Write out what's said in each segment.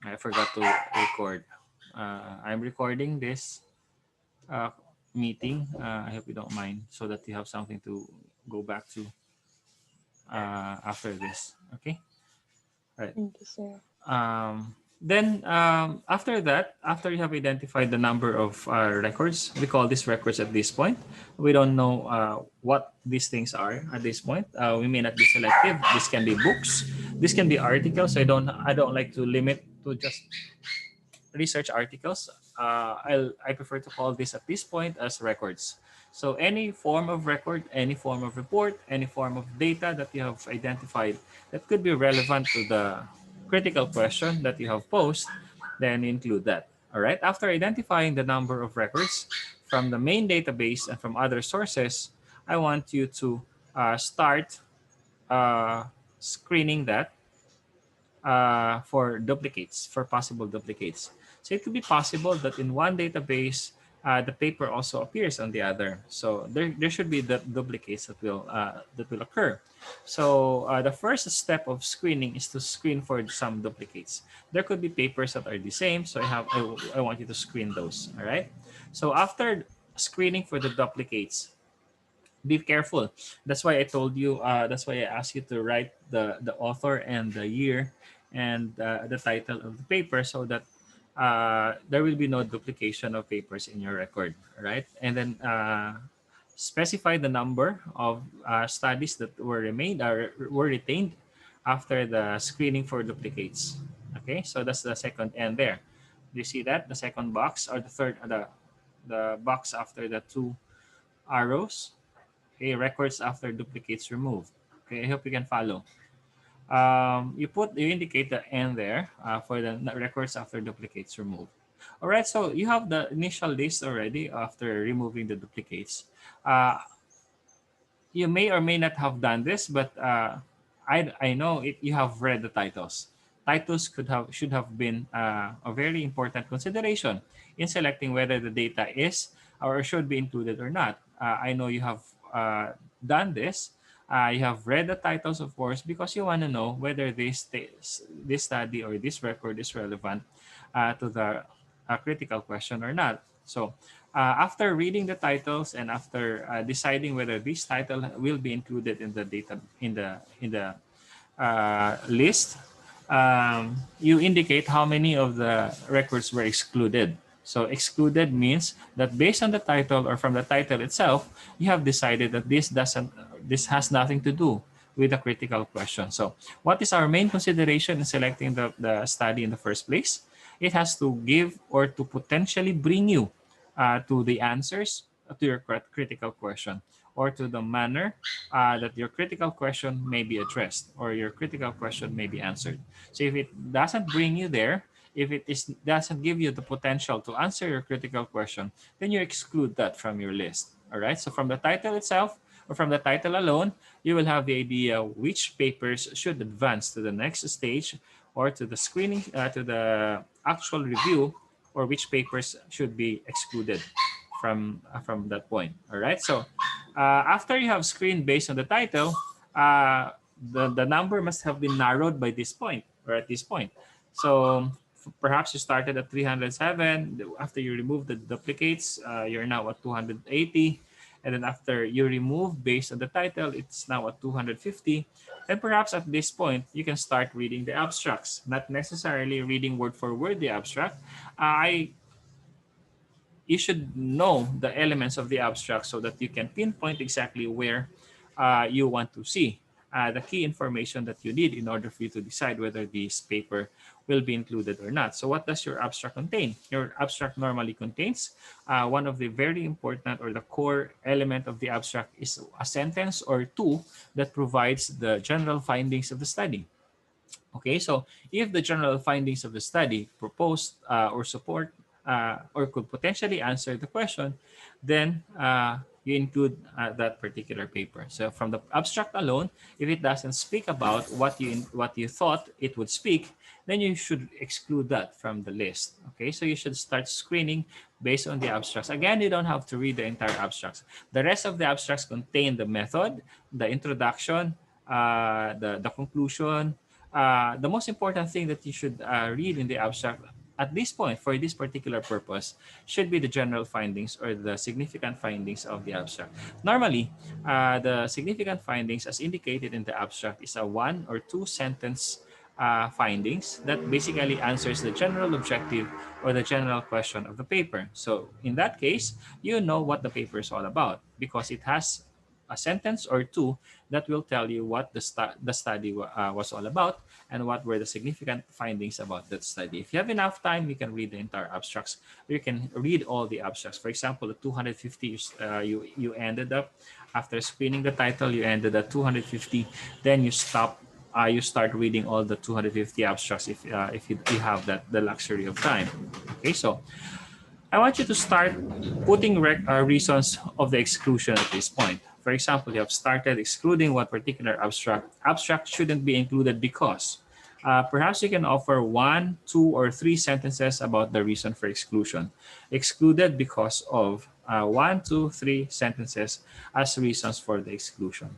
I forgot to record. I'm recording this uh, meeting. I hope you don't mind, so that you have something to go back to after this. Okay. All right. Thank you, sir. Then after that, after you have identified the number of records, we call these records at this point. We don't know what these things are at this point. We may not be selective. This can be books. This can be articles. I don't like to limit to just research articles. I prefer to call this at this point as records. So any form of record, any form of report, any form of data that you have identified that could be relevant to the critical question that you have posed, then include that. All right. After identifying the number of records from the main database and from other sources, I want you to start uh, screening that for duplicates, for possible duplicates. So it could be possible that in one database, the paper also appears on the other. So there should be the duplicates that will occur. So the first step of screening is to screen for some duplicates. There could be papers that are the same, so I want you to screen those. All right. So after screening for the duplicates, be careful. That's why I told you. That's why I asked you to write the author and the year and the title of the paper, so that there will be no duplication of papers in your record, right? And then specify the number of studies that were retained after the screening for duplicates. Okay, so that's the second end there. Do you see that, the second box, or the third, the box after the two arrows? Okay, records after duplicates removed. Okay, I hope you can follow. You indicate the end there for the records after duplicates removed. All right, so you have the initial list already after removing the duplicates. Uh, you may or may not have done this, but I know it. You have read the titles. Titles should have been a very important consideration in selecting whether the data is or should be included or not. I know you have done this. You have read the titles, of course, because you want to know whether this study or this record is relevant to the critical question or not. So after reading the titles and after deciding whether this title will be included in the data in the list, you indicate how many of the records were excluded. So excluded means that based on the title or from the title itself, you have decided that this has nothing to do with the critical question. So what is our main consideration in selecting the study in the first place? It has to give or to potentially bring you to the answers to your critical question, or to the manner that your critical question may be addressed or your critical question may be answered. So if it doesn't bring you there, if doesn't give you the potential to answer your critical question, then you exclude that from your list. All right. So from the title itself or from the title alone, you will have the idea which papers should advance to the next stage or to the screening, to the actual review, or which papers should be excluded from that point. All right. So after you have screened based on the title, the number must have been narrowed by this point or at this point. So perhaps you started at 307. After you remove the duplicates, you're now at 280. And then after you remove based on the title, it's now at 250. And perhaps at this point, you can start reading the abstracts, not necessarily reading word for word the abstract. You should know the elements of the abstract so that you can pinpoint exactly where you want to see the key information that you need in order for you to decide whether this paper will be included or not. So what does your abstract contain? Your abstract normally contains one of the very important, or the core element of the abstract is a sentence or two that provides the general findings of the study. Okay, so if the general findings of the study propose or support or could potentially answer the question, then you include that particular paper. So from the abstract alone, if it doesn't speak about what you thought it would speak, then you should exclude that from the list. Okay, so you should start screening based on the abstracts. Again, you don't have to read the entire abstracts. The rest of the abstracts contain the method, the introduction, the conclusion, the most important thing that you should read in the abstract at this point for this particular purpose should be the general findings or the significant findings of the abstract. Normally, the significant findings as indicated in the abstract is a 1 or 2 sentence findings that basically answers the general objective or the general question of the paper. So in that case, you know what the paper is all about because it has a sentence or two that will tell you what the study was all about and what were the significant findings about that study. If you have enough time, you can read the entire abstracts. You can read all the abstracts. For example, the 250, you ended up, after screening the title, you ended at 250. Then you stop. You start reading all the 250 abstracts if you have the luxury of time. Okay, so I want you to start putting reasons of the exclusion at this point. For example, you have started excluding what particular abstract shouldn't be included because. Perhaps you can offer 1, 2, or 3 sentences about the reason for exclusion. Excluded because of 1, 2, 3 sentences as reasons for the exclusion.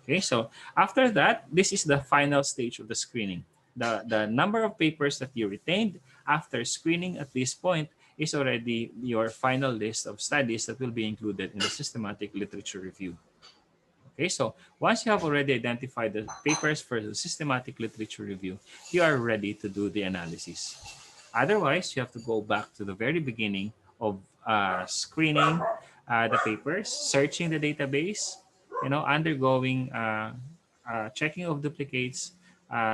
Okay, so after that, this is the final stage of the screening. The number of papers that you retained after screening at this point is already your final list of studies that will be included in the systematic literature review. Okay, so once you have already identified the papers for the systematic literature review, you are ready to do the analysis. Otherwise, you have to go back to the very beginning of screening the papers, searching the database, undergoing checking of duplicates,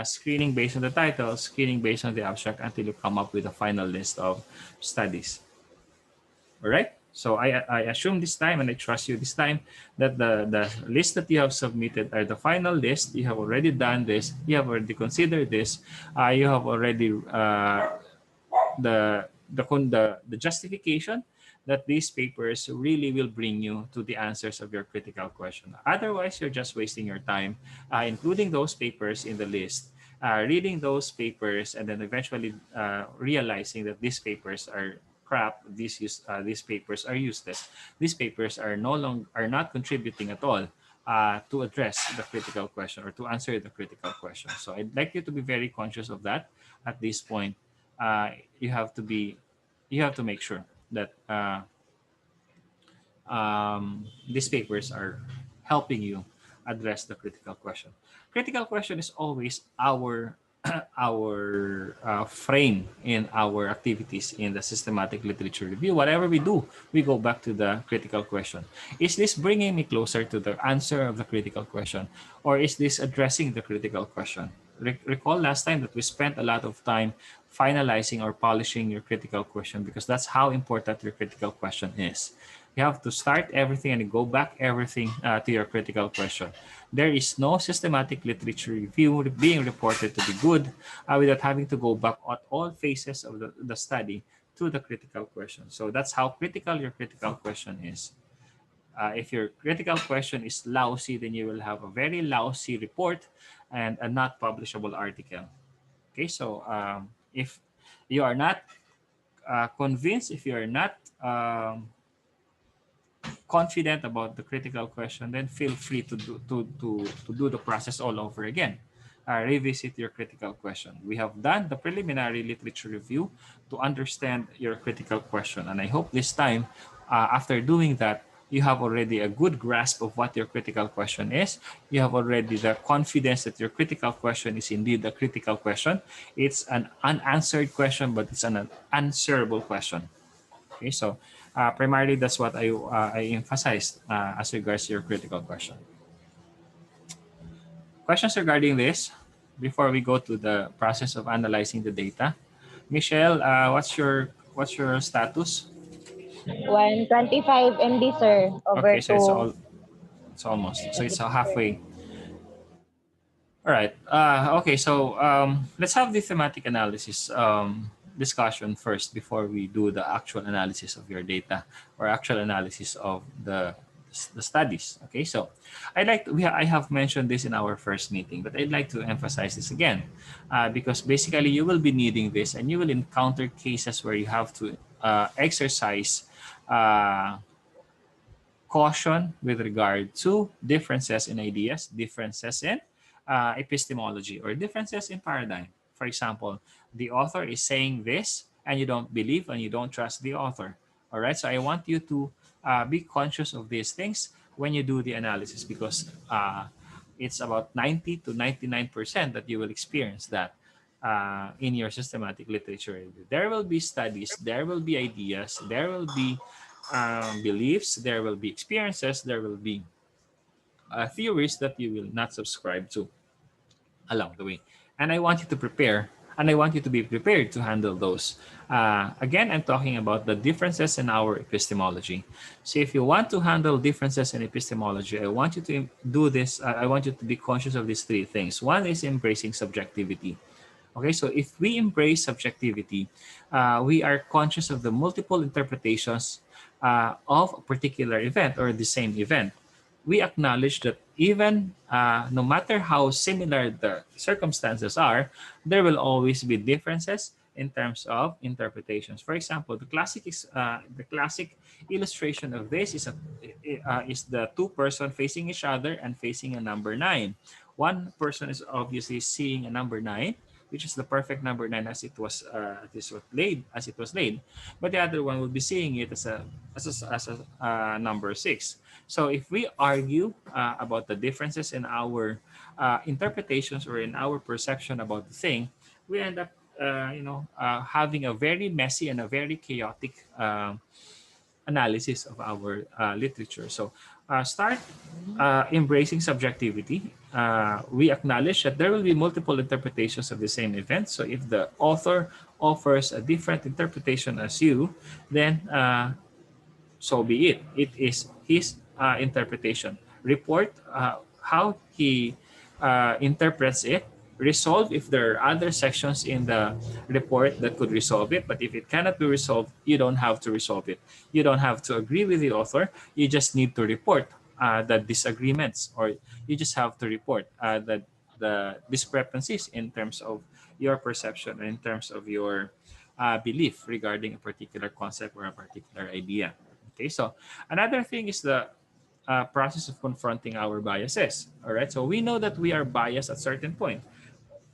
screening based on the title, screening based on the abstract until you come up with a final list of studies. All right. So I assume this time, and I trust you this time, that the list that you have submitted are the final list. You have already done this. You have already considered this. You have already the justification that these papers really will bring you to the answers of your critical question. Otherwise, you're just wasting your time, including those papers in the list, reading those papers, and then eventually realizing that these papers are crap. These papers are useless. These papers are not contributing at all to address the critical question or to answer the critical question. So I'd like you to be very conscious of that at this point. You have to make sure that these papers are helping you address the critical question. Critical question is always our our frame in our activities in the systematic literature review. Whatever we do, we go back to the critical question. Is this bringing me closer to the answer of the critical question, or is this addressing the critical question? Recall last time that we spent a lot of time finalizing or polishing your critical question because that's how important your critical question is. You have to start everything and go back everything to your critical question. There is no systematic literature review being reported to be good without having to go back at all phases of the study to the critical question. So that's how critical your critical question is. If your critical question is lousy, then you will have a very lousy report and a not publishable article. Okay, so if you are not convinced, if you are not confident about the critical question, then feel free to do the process all over again. Revisit your critical question. We have done the preliminary literature review to understand your critical question. And I hope this time, after doing that, you have already a good grasp of what your critical question is. You have already the confidence that your critical question is indeed a critical question. It's an unanswered question, but it's an answerable question. Okay, so primarily that's what I emphasized as regards to your critical question. Questions regarding this before we go to the process of analyzing the data? Michelle, what's your status? 125 MB, sir, over Okay, so to it's almost, so it's halfway. All right. Okay, so let's have the thematic analysis discussion first before we do the actual analysis of your data or actual analysis of the studies. Okay, so I have mentioned this in our first meeting, but I'd like to emphasize this again because basically you will be needing this and you will encounter cases where you have to exercise caution with regard to differences in ideas, differences in epistemology or differences in paradigm. For example, the author is saying this and you don't believe and you don't trust the author. All right. So I want you to be conscious of these things when you do the analysis because it's about 90 to 99% that you will experience that in your systematic literature review. There will be studies, there will be ideas, there will be beliefs, there will be experiences, there will be theories that you will not subscribe to along the way. And I want you to prepare, and I want you to be prepared to handle those. Again, I'm talking about the differences in our epistemology. So if you want to handle differences in epistemology, I want you to do this. I want you to be conscious of these three things. One is embracing subjectivity. Okay, so if we embrace subjectivity, we are conscious of the multiple interpretations of a particular event or the same event. We acknowledge that even no matter how similar the circumstances are, there will always be differences in terms of interpretations. For example, the classic illustration of this is the two person facing each other and facing a number nine. One person is obviously seeing a number nine, which is the perfect number nine as it was laid, but the other one will be seeing it as a number six. So if we argue about the differences in our interpretations or in our perception about the thing, we end up, having a very messy and a very chaotic analysis of our literature. So start embracing subjectivity. We acknowledge that there will be multiple interpretations of the same event. So if the author offers a different interpretation as you, then so be it. It is his interpretation. Report how he interprets it. Resolve if there are other sections in the report that could resolve it. But if it cannot be resolved, you don't have to resolve it. You don't have to agree with the author. You just need to report the disagreements, or you just have to report the discrepancies in terms of your perception, in terms of your belief regarding a particular concept or a particular idea. Okay, so another thing is the process of confronting our biases. All right, so we know that we are biased at certain point.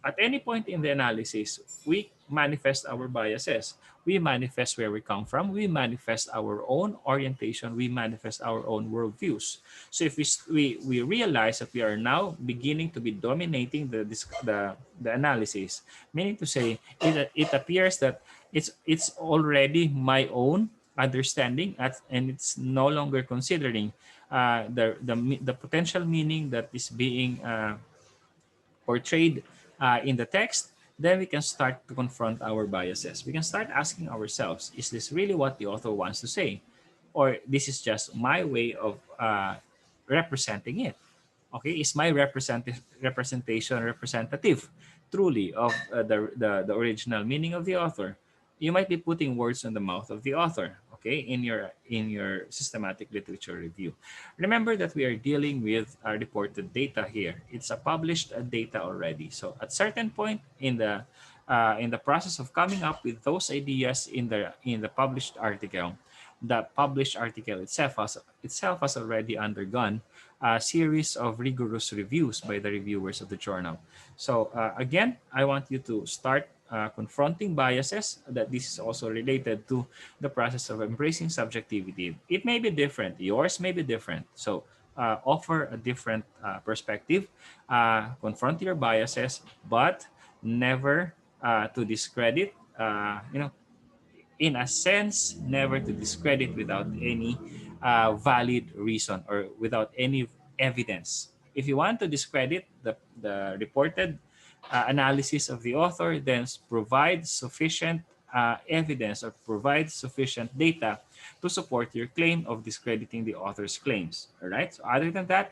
At any point in the analysis, we manifest our biases. We manifest where we come from. We manifest our own orientation. We manifest our own worldviews. So if we realize that we are now beginning to be dominating the analysis, meaning to say it appears that it's already my own understanding and it's no longer considering the potential meaning that is being portrayed in the text, then we can start to confront our biases. We can start asking ourselves, is this really what the author wants to say? Or this is just my way of representing it? Okay, is my representation representative truly of the original meaning of the author? You might be putting words in the mouth of the author, okay, in your systematic literature review. Remember that we are dealing with reported data here. It's a published data already. So at certain point in the process of coming up with those ideas in the published article itself has already undergone a series of rigorous reviews by the reviewers of the journal. So again, I want you to start confronting biases, that this is also related to the process of embracing subjectivity. It may be different. Yours may be different. So offer a different perspective. Confront your biases, but never to discredit, in a sense, never to discredit without any valid reason or without any evidence. If you want to discredit the reported analysis of the author, then provide sufficient evidence or provide sufficient data to support your claim of discrediting the author's claims. All right. So other than that,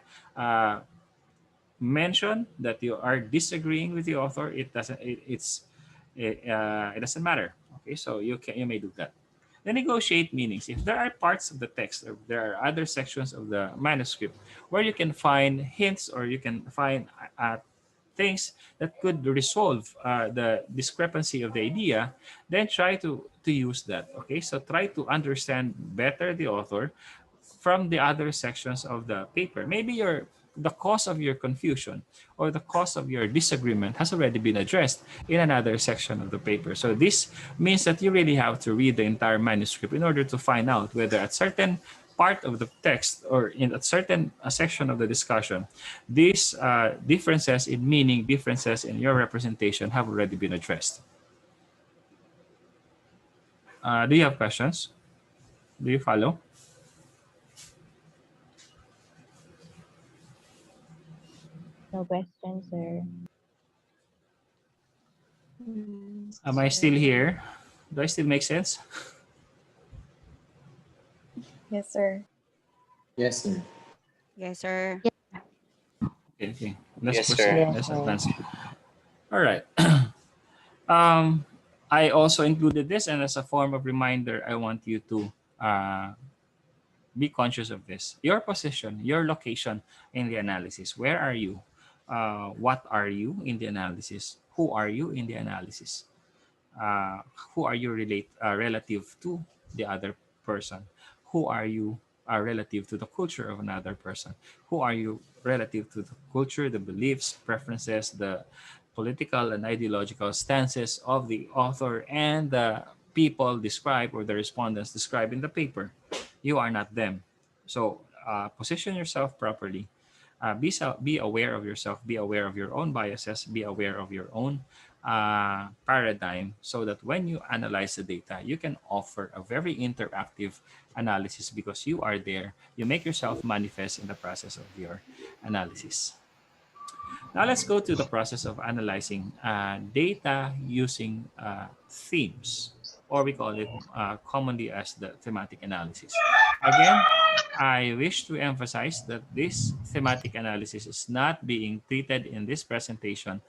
mention that you are disagreeing with the author. It doesn't matter. Okay, so you may do that. Then negotiate meanings. If there are parts of the text or there are other sections of the manuscript where you can find hints or you can find things that could resolve the discrepancy of the idea, then try to use that. Okay, so try to understand better the author from the other sections of the paper. Maybe the cause of your confusion or the cause of your disagreement has already been addressed in another section of the paper. So this means that you really have to read the entire manuscript in order to find out whether at certain part of the text or in a certain section of the discussion, these differences in meaning, differences in your representation have already been addressed. Do you have questions? Do you follow? No question, sir. Am I still here? Do I still make sense? Yes, sir. Yes, sir. Yes, sir. Okay, okay. Let's Yes, proceed. sir. Yes, Let's sir. advance. All right. um, I also included this, and as a form of reminder, I want you to be conscious of this. Your position, your location in the analysis. Where are you? What are you in the analysis? Who are you in the analysis? uh, who are you relative to the other person? Who are you relative to the culture of another person? Who are you relative to the culture, the beliefs, preferences, the political and ideological stances of the author and the people described or the respondents described in the paper? You are not them. So position yourself properly. Be aware of yourself, be aware of your own biases, be aware of your own paradigm, so that when you analyze the data, you can offer a very interactive analysis because you are there. You make yourself manifest in the process of your analysis. Now let's go to the process of analyzing data using themes, or we call it commonly as the thematic analysis. Again, I wish to emphasize that this thematic analysis is not being treated in this presentation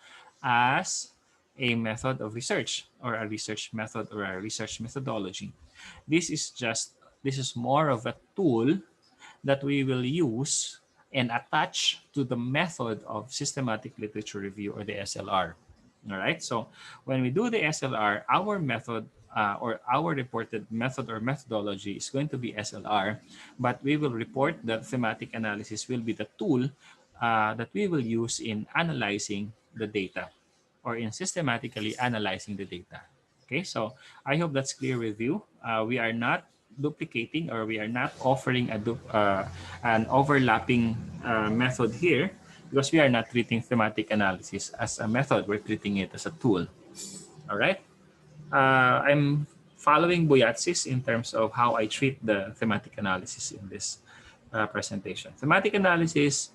as a method of research or a research method or a research methodology. This is more of a tool that we will use and attach to the method of systematic literature review, or the SLR. All right. So when we do the SLR, our method or our reported method or methodology is going to be SLR, but we will report that thematic analysis will be the tool that we will use in analyzing the data or in systematically analyzing the data. Okay, so I hope that's clear with you. We are not duplicating, or we are not offering an overlapping method here, because we are not treating thematic analysis as a method. We're treating it as a tool. All right. I'm following Boyatzis in terms of how I treat the thematic analysis in this presentation. Thematic analysis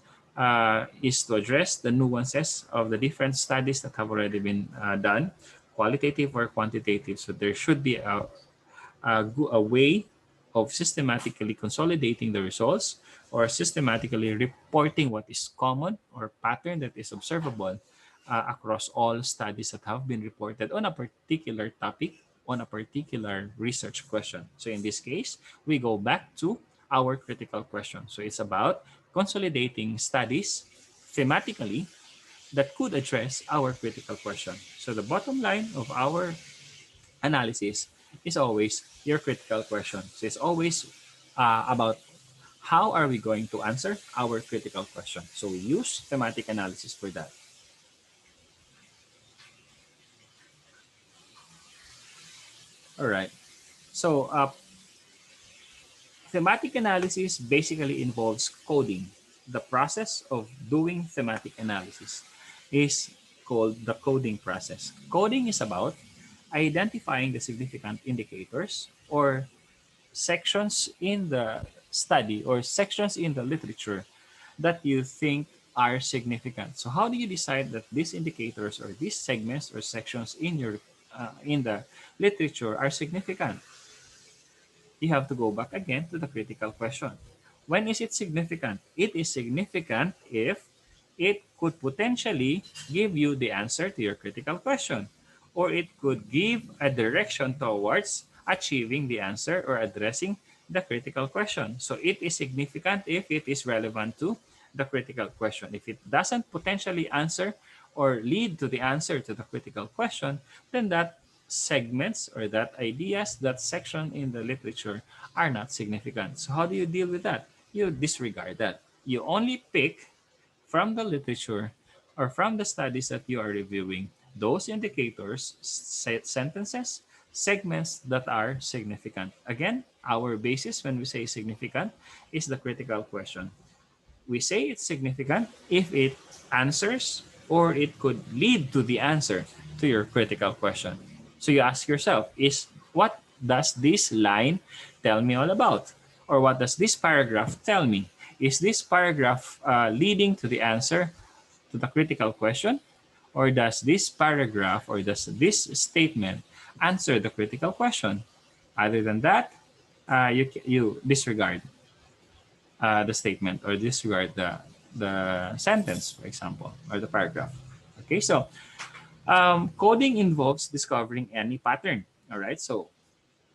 is to address the nuances of the different studies that have already been done, qualitative or quantitative. So there should be a way of systematically consolidating the results, or systematically reporting what is common or pattern that is observable across all studies that have been reported on a particular topic, on a particular research question. So in this case, we go back to our critical question. So it's about consolidating studies thematically that could address our critical question. So the bottom line of our analysis is always your critical question. So it's always about how are we going to answer our critical question. So we use thematic analysis for that. All right. So thematic analysis basically involves coding. The process of doing thematic analysis is called the coding process. Coding is about identifying the significant indicators or sections in the study or sections in the literature that you think are significant. So how do you decide that these indicators or these segments or sections in the literature are significant? You have to go back again to the critical question. When is it significant? It is significant if it could potentially give you the answer to your critical question, or it could give a direction towards achieving the answer or addressing the critical question. So it is significant if it is relevant to the critical question. If it doesn't potentially answer or lead to the answer to the critical question, then that segments or that ideas, that section in the literature are not significant. So how do you deal with that? You disregard that. You only pick from the literature or from the studies that you are reviewing those indicators, sentences, segments that are significant. Again, our basis when we say significant is the critical question. We say it's significant if it answers or it could lead to the answer to your critical question. So you ask yourself, is what does this line tell me all about? Or what does this paragraph tell me? Is this paragraph leading to the answer to the critical question? Or does this paragraph or does this statement answer the critical question? Other than that, you disregard the statement or disregard the sentence, for example, or the paragraph. Okay, so coding involves discovering any pattern. All right, so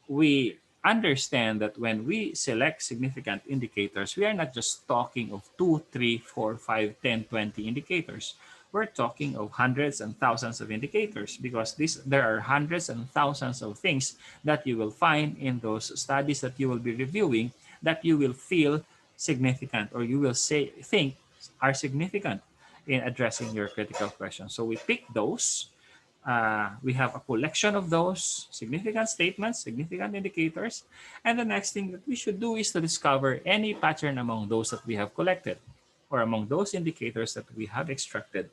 we understand that when we select significant indicators, we are not just talking of 2, 3, 4, 5, 10, 20 indicators. We're talking of hundreds and thousands of indicators because there are hundreds and thousands of things that you will find in those studies that you will be reviewing that you will feel significant or you will think are significant in addressing your critical questions. So we pick those, we have a collection of those significant statements, significant indicators. And the next thing that we should do is to discover any pattern among those that we have collected or among those indicators that we have extracted.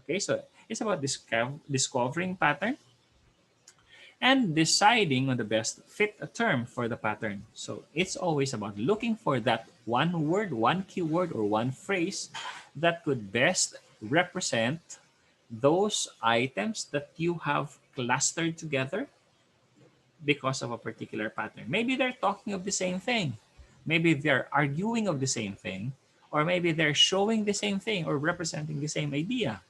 Okay, so it's about discovering pattern and deciding on the best fit term for the pattern. So it's always about looking for that one word, one keyword, or one phrase that could best represent those items that you have clustered together because of a particular pattern. Maybe they're talking of the same thing. Maybe they're arguing of the same thing, or maybe they're showing the same thing or representing the same idea.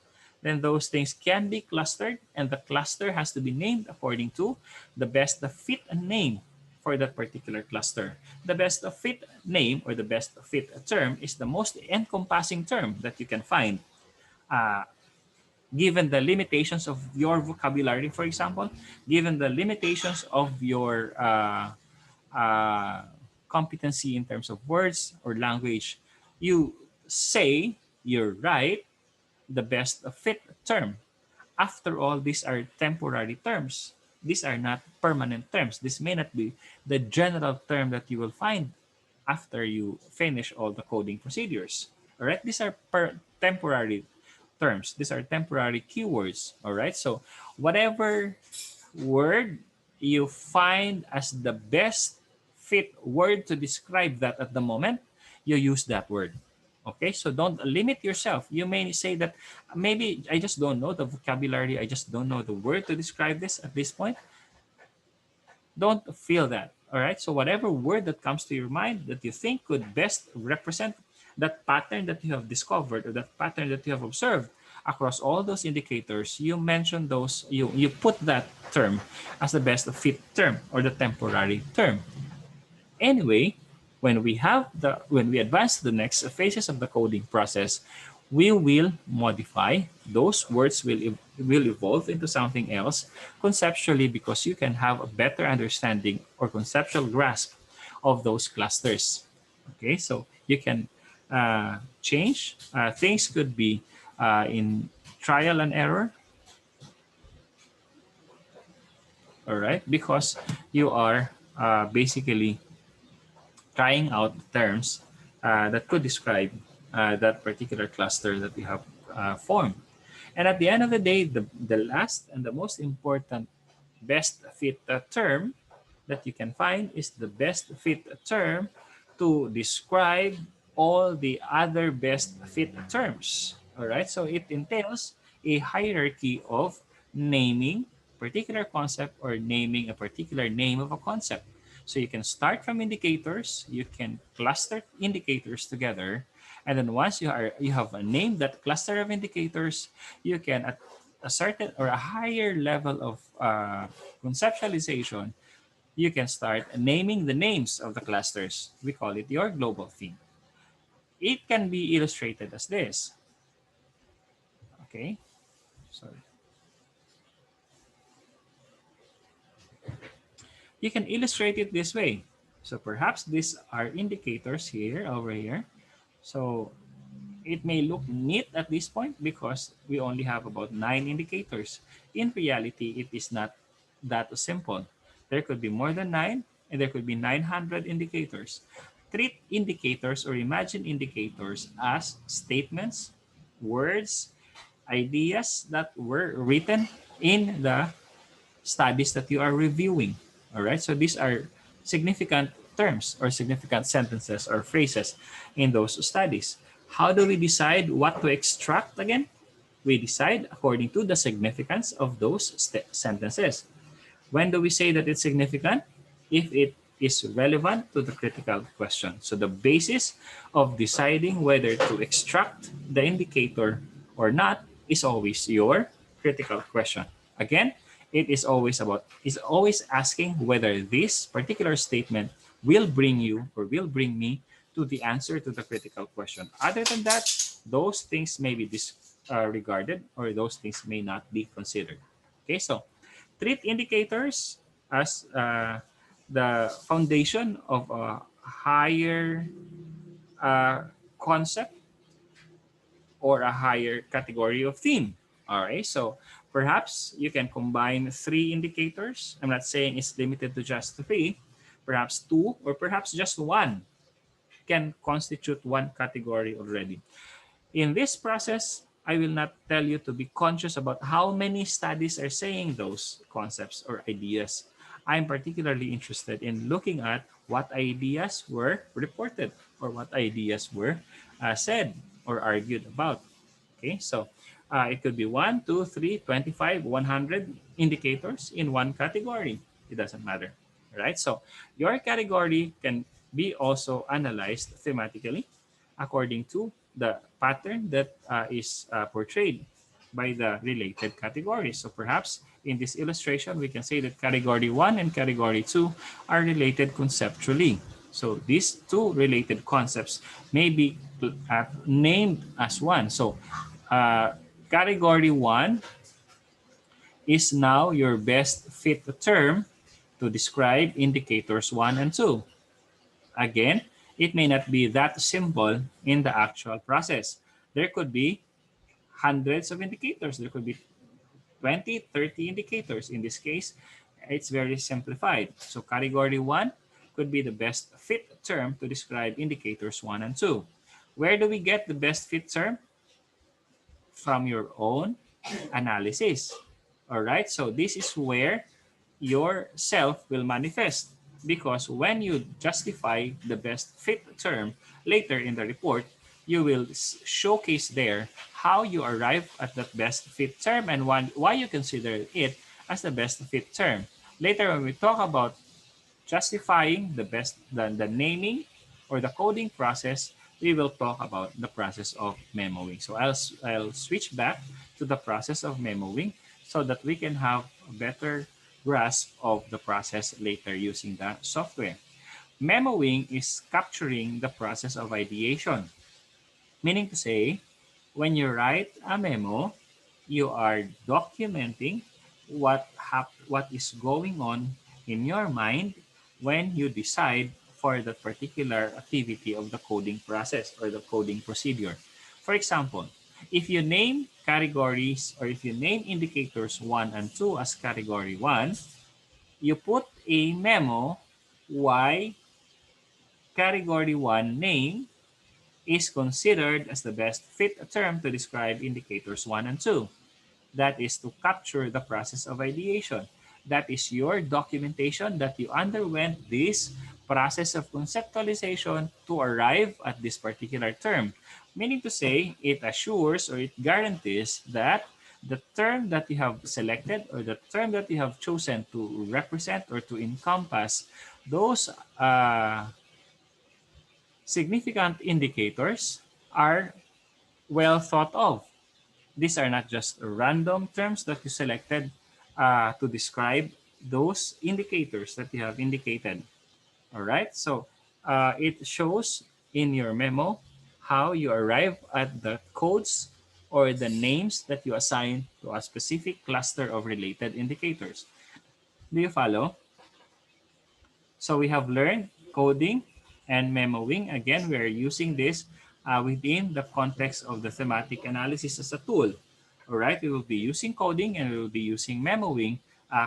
Then those things can be clustered, and the cluster has to be named according to the best fit name for that particular cluster. The best fit name or the best fit term is the most encompassing term that you can find. Given the limitations of your vocabulary, for example, given the limitations of your uh, competency in terms of words or language, you say you're right, the best fit term. After all, these are temporary terms. These are not permanent terms. This may not be the general term that you will find after you finish all the coding procedures. All right, these are temporary terms. These are temporary keywords. All right, so whatever word you find as the best fit word to describe that at the moment, you use that word. Okay, so don't limit yourself. You may say that maybe I just don't know the vocabulary, I just don't know the word to describe this at this point. Don't feel that. All right, so whatever word that comes to your mind that you think could best represent that pattern that you have discovered or that pattern that you have observed across all those indicators, you mention those, you put that term as the best fit term or the temporary term. Anyway, when we advance to the next phases of the coding process, we will modify those words, will evolve into something else conceptually, because you can have a better understanding or conceptual grasp of those clusters. Okay, so you can change. Things could be in trial and error. All right, because you are basically trying out terms that could describe that particular cluster that we have formed. And at the end of the day, the last and the most important best fit term that you can find is the best fit term to describe all the other best fit terms. All right, so it entails a hierarchy of naming particular concept or naming a particular name of a concept. So you can start from indicators, you can cluster indicators together, and then once you have named that cluster of indicators, you can at a certain or a higher level of conceptualization, you can start naming the names of the clusters. We call it your global theme. It can be illustrated as this. Okay, so you can illustrate it this way. So perhaps these are indicators here, over here. So It may look neat at this point because we only have about 9 indicators. In reality, it is not that simple. There could be more than 9, and there could be 900 indicators. Treat indicators or imagine indicators as statements, words, ideas that were written in the studies that you are reviewing. All right, so these are significant terms or significant sentences or phrases in those studies. How do we decide what to extract again? We decide according to the significance of those sentences. When do we say that it's significant? If it is relevant to the critical question. So the basis of deciding whether to extract the indicator or not is always your critical question. Again, it is always asking whether this particular statement will bring you or will bring me to the answer to the critical question. Other than that, those things may be disregarded or those things may not be considered. Okay, so treat indicators as the foundation of a higher uh, concept or a higher category of theme. All right, so perhaps you can combine 3 indicators. I'm not saying it's limited to just 3, perhaps 2, or perhaps just 1 can constitute one category already. In this process, I will not tell you to be conscious about how many studies are saying those concepts or ideas. I'm particularly interested in looking at what ideas were reported or what ideas were said or argued about. Okay, so it could be 1, 2, 3, 25, 100 indicators in one category. It doesn't matter, right? So your category can be also analyzed thematically according to the pattern that is portrayed by the related categories. So perhaps in this illustration, we can say that category 1 and category 2 are related conceptually. So these two related concepts may be named as one. So uh, category 1 is now your best fit term to describe indicators 1 and 2. Again, it may not be that simple in the actual process. There could be hundreds of indicators. There could be 20, 30 indicators. In this case, it's very simplified. So category 1 could be the best fit term to describe indicators 1 and 2. Where do we get the best fit term? From your own analysis. All right, so this is where your self will manifest because when you justify the best fit term later in the report, you will showcase there how you arrive at that best fit term and why you consider it as the best fit term. Later, when we talk about justifying the naming or the coding process, we will talk about the process of memoing. So I'll switch back to the process of memoing so that we can have a better grasp of the process later using the software. Memoing is capturing the process of ideation, meaning to say, when you write a memo, you are documenting what is going on in your mind when you decide for the particular activity of the coding process or the coding procedure. For example, if you name categories or if you name indicators 1 and 2 as category 1, you put a memo why category 1 name is considered as the best fit term to describe indicators 1 and 2. That is to capture the process of ideation. That is your documentation that you underwent this process of conceptualization to arrive at this particular term. Meaning to say, it assures or it guarantees that the term that you have selected or the term that you have chosen to represent or to encompass those significant indicators are well thought of. These are not just random terms that you selected to describe those indicators that you have indicated. All right, so it shows in your memo how you arrive at the codes or the names that you assign to a specific cluster of related indicators. Do you follow? So we have learned coding and memoing. Again, we are using this within the context of the thematic analysis as a tool. All right, we will be using coding and we will be using memoing,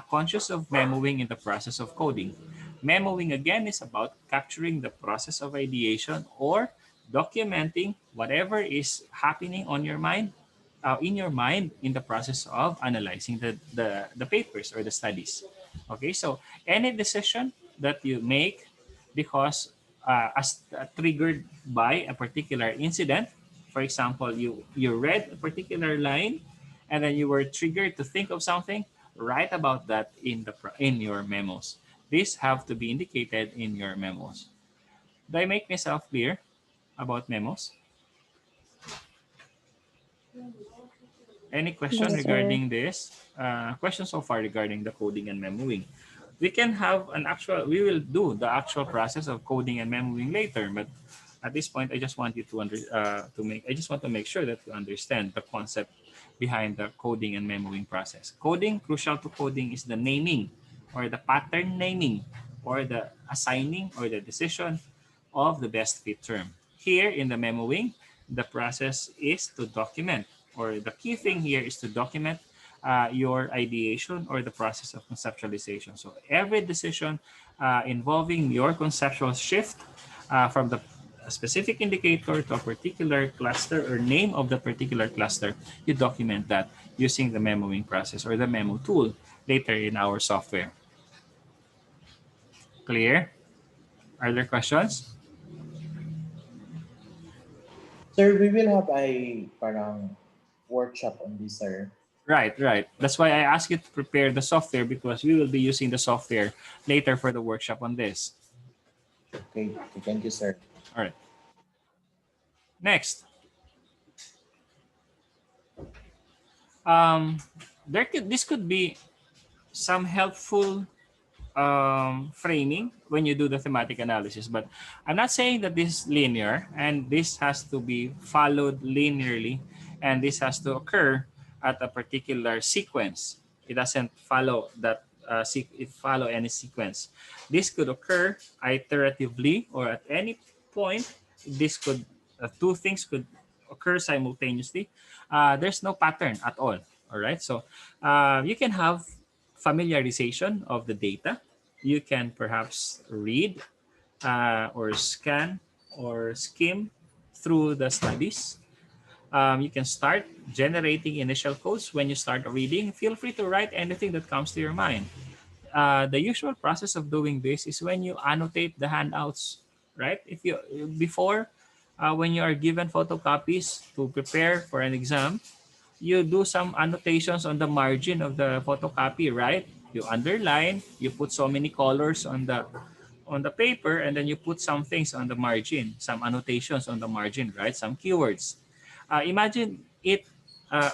conscious of memoing in the process of coding. Memoing again is about capturing the process of ideation or documenting whatever is happening on your mind, in your mind in the process of analyzing the papers or the studies. Okay, so any decision that you make because triggered by a particular incident, for example, you read a particular line and then you were triggered to think of something, write about that in your memos. These have to be indicated in your memos. Do I make myself clear about memos? Any question Yes, Yes. sir. regarding this? Question so far regarding the coding and memoing. We can have an actual, we will do the actual process of coding and memoing later, but at this point, I just want you to I just want to make sure that you understand the concept behind the coding and memoing process. Coding, crucial to coding is the naming or the pattern naming or the assigning or the decision of the best fit term. Here in the memoing, the process is to document, or the key thing here is to document your ideation or the process of conceptualization. So every decision involving your conceptual shift from the specific indicator to a particular cluster or name of the particular cluster, you document that using the memoing process or the memo tool later in our software. Clear? Are there questions? Sir, we will have a parang workshop on this, sir. Right, right. That's why I asked you to prepare the software because we will be using the software later for the workshop on this. Okay, thank you, sir. All right. Next, um, this could be some helpful framing when you do the thematic analysis, but I'm not saying that this is linear and this has to be followed linearly and this has to occur at a particular sequence. It doesn't follow that it follow any sequence. This could occur iteratively or at any point. This could two things could occur simultaneously. There's no pattern at all. All right, so you can have familiarization of the data. You can perhaps read or scan or skim through the studies. You can start generating initial codes when you start reading. Feel free to write anything that comes to your mind. The usual process of doing this is when you annotate the handouts, right? If you before when you are given photocopies to prepare for an exam, you do some annotations on the margin of the photocopy, right? You underline, you put so many colors on the paper, and then you put some things on the margin, some annotations on the margin, right? Some keywords. Imagine it,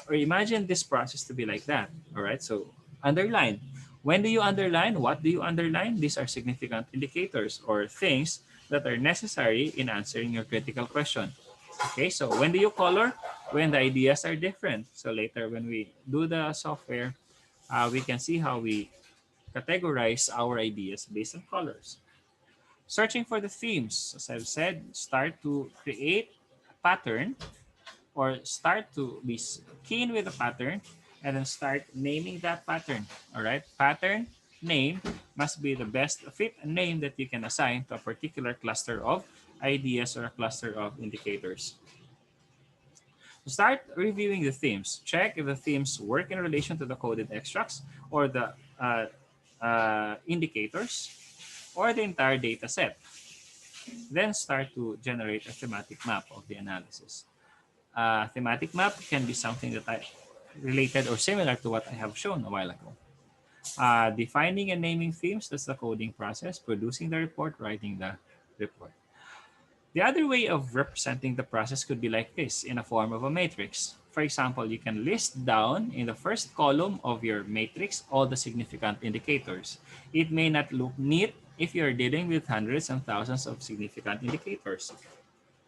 or imagine this process to be like that. All right. So underline. When do you underline? What do you underline? These are significant indicators or things that are necessary in answering your critical question. Okay, so when do you color? When the ideas are different. So later when we do the software, we can see how we categorize our ideas based on colors. Searching for the themes, as I've said, start to create a pattern or start to be keen with the pattern and then start naming that pattern. All right, pattern name must be the best fit name that you can assign to a particular cluster of ideas or a cluster of indicators. Start reviewing the themes. Check if the themes work in relation to the coded extracts or the indicators or the entire data set. Then start to generate a thematic map of the analysis. A thematic map can be something that I related or similar to what I have shown a while ago. Defining and naming themes, that's the coding process. Producing the report, writing the report. The other way of representing the process could be like this in a form of a matrix. For example, you can list down in the first column of your matrix all the significant indicators. It may not look neat if you're dealing with hundreds and thousands of significant indicators.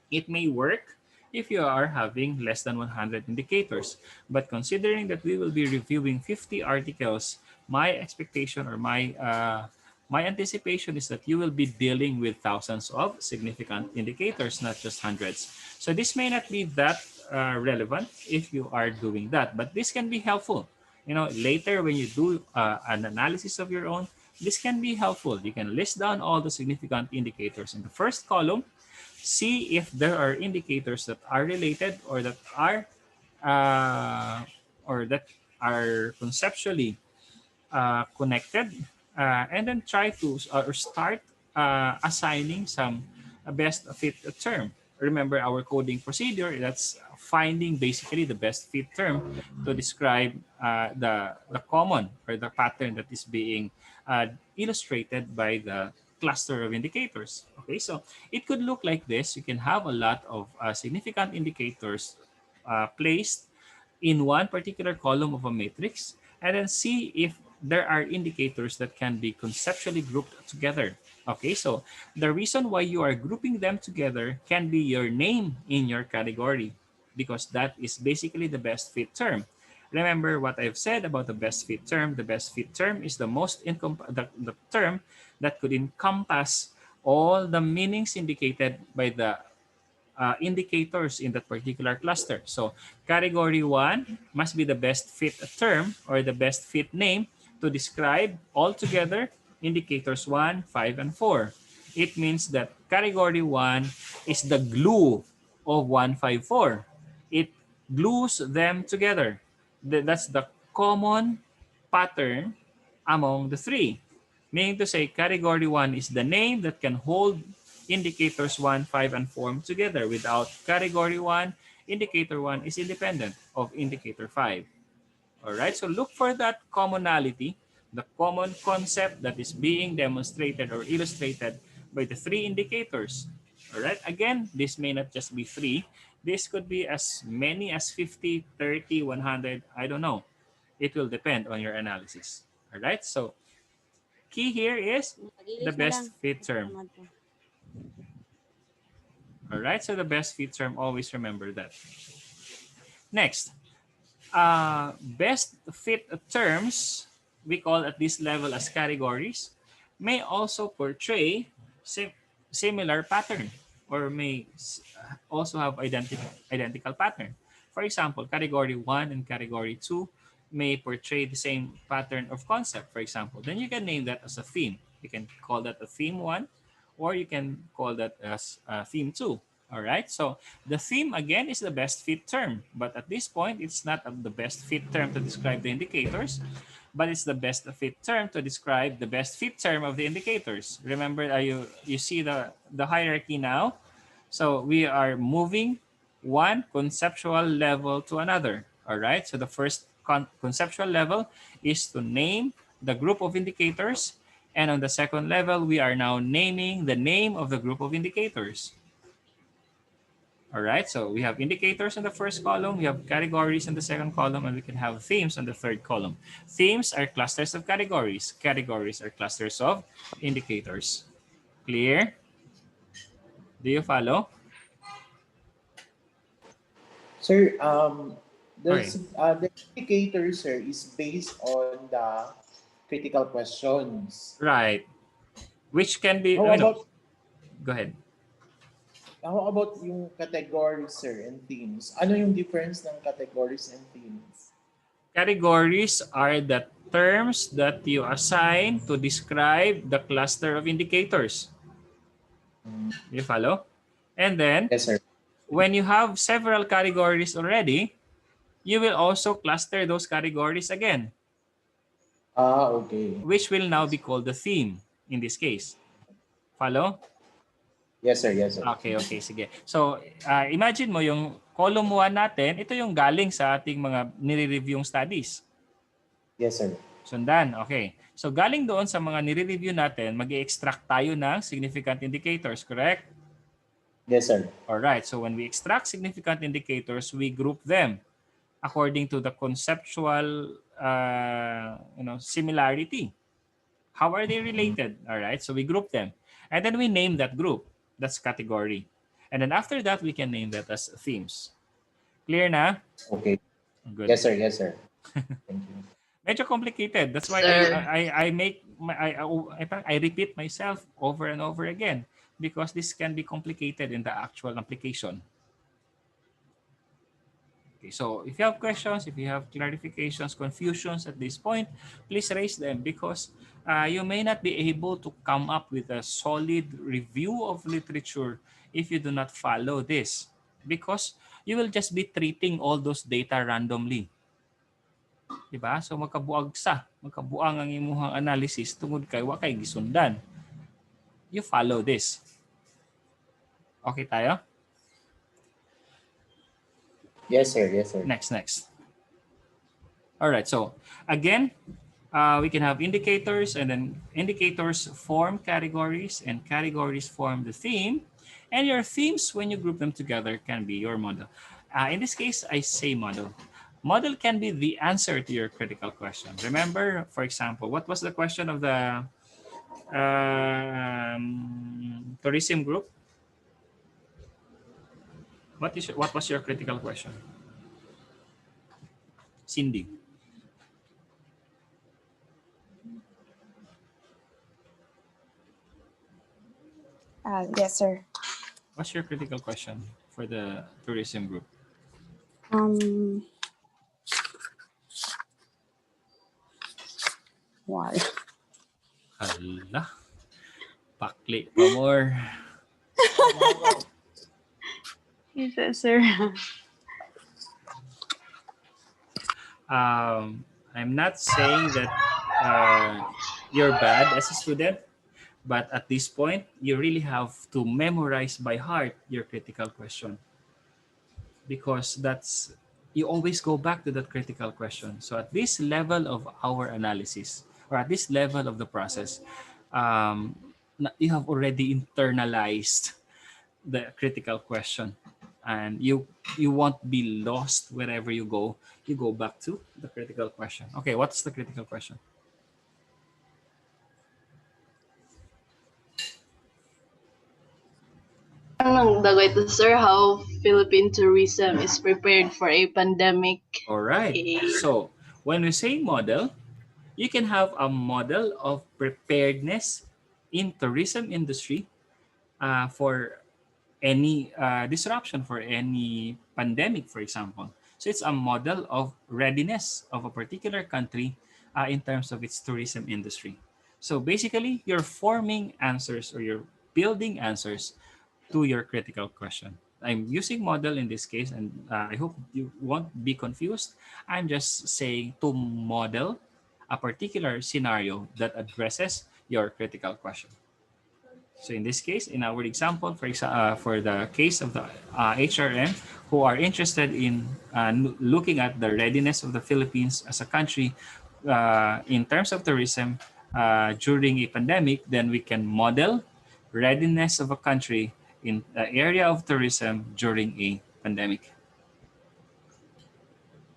It may work if you are having less than 100 indicators. But considering that we will be reviewing 50 articles, my expectation or my anticipation is that you will be dealing with thousands of significant indicators, not just hundreds. So this may not be that relevant if you are doing that, but this can be helpful. You know, later when you do an analysis of your own, this can be helpful. You can list down all the significant indicators in the first column, see if there are indicators that are related uh, or that are conceptually connected, and then try to or start assigning some best fit term. Remember our coding procedure, that's finding basically the best fit term to describe the common or the pattern that is being illustrated by the cluster of indicators. Okay, so it could look like this. You can have a lot of significant indicators placed in one particular column of a matrix, and then see if there are indicators that can be conceptually grouped together. Okay, so the reason why you are grouping them together can be your name in your category, because that is basically the best fit term. Remember what I've said about the best fit term. The best fit term is the term that could encompass all the meanings indicated by the indicators in that particular cluster. So category 1 must be the best fit term or the best fit name to describe altogether indicators 1, 5, and 4. It means that category 1 is the glue of 1, 5, 4. It glues them together. That's the common pattern among the three. Meaning to say, category 1 is the name that can hold indicators 1, 5, and 4 together. Without category 1, indicator 1 is independent of indicator 5. All right, so look for that commonality, the common concept that is being demonstrated or illustrated by the three indicators. All right, again, this may not just be three. This could be as many as 50, 30, 100, I don't know. It will depend on your analysis. All right, so key here is the Mag-English na lang. best fit term. All right, so the best fit term, always remember that. Next, best fit terms, we call at this level as categories, may also portray similar pattern or may also have identical pattern. For example, category 1 and category 2 may portray the same pattern of concept, for example. Then you can name that as a theme. You can call that a theme 1, or you can call that as theme 2. All right, so the theme again is the best fit term, but at this point, it's not the best fit term to describe the indicators, but it's the best fit term to describe the best fit term of the indicators. Remember, you see the hierarchy now? So we are moving one conceptual level to another. All right, so the first conceptual level is to name the group of indicators, and on the second level, we are now naming the name of the group of indicators. All right, so we have indicators in the first column, we have categories in the second column, and we can have themes on the third column. Themes are clusters of categories. Categories are clusters of indicators. Clear? Do you follow? Sir, Okay, the indicator, sir, is based on the critical questions. right. Which can be, How about go ahead. yung categories, sir, and themes? Ano yung difference ng categories and themes? Categories are the terms that you assign to describe the cluster of indicators. You follow? And then, Yes, sir. when you have several categories already, you will also cluster those categories again, Ah, okay. which will now be called the theme in this case. Follow? Yes, sir. Yes, sir. Okay, okay, sige. So, imagine mo yung column 1 natin, ito yung galing sa ating mga nire-reviewing studies. Yes, sir. Sundan, okay. So, galing doon sa mga nire-review natin, mag-i-extract tayo ng significant indicators, correct? Yes, sir. Alright, so when we extract significant indicators, we group them according to the conceptual similarity. How are they related? All right, so we group them. And then we name that group. That's category. And then after that, we can name that as themes. Clear na? Okay. Good. Yes, sir. Yes, sir. Thank you. Medyo complicated. That's why Sir. I make I repeat myself over and over again because this can be complicated in the actual application. Okay, so if you have questions, if you have clarifications, confusions at this point, please raise them because you may not be able to come up with a solid review of literature if you do not follow this because you will just be treating all those data randomly. Diba? So magkabuang ang imuhang analysis tungod kay wa kay gisundan. You follow this. Okay tayo? Yes, sir. Yes, sir. Next. All right. So again, we can have indicators, and then indicators form categories, and categories form the theme. And your themes, when you group them together, can be your model. In this case, I say model. Model can be the answer to your critical question. Remember, for example, what was the question of the tourism group? What was your critical question? Cindy. Yes, sir. What's your critical question for the tourism group? Why? Hala. Pakli pa more. Yes, sir. I'm not saying that you're bad as a student, but at this point, you really have to memorize by heart your critical question because you always go back to that critical question. So at this level of our analysis, or at this level of the process, you have already internalized the critical question, and you won't be lost wherever you go. You go back to the critical question. Okay, what's the critical question? Ang dagay to, sir, how Philippine tourism is prepared for a pandemic. All right. So when we say model, you can have a model of preparedness in tourism industry for any disruption, for any pandemic, for example. So it's a model of readiness of a particular country in terms of its tourism industry. So basically, you're forming answers, or you're building answers to your critical question. I'm using model in this case, and I hope you won't be confused. I'm just saying to model a particular scenario that addresses your critical question. So in this case, in our example, for the case of the HRM, who are interested in looking at the readiness of the Philippines as a country in terms of tourism during a pandemic, then we can model readiness of a country in the area of tourism during a pandemic.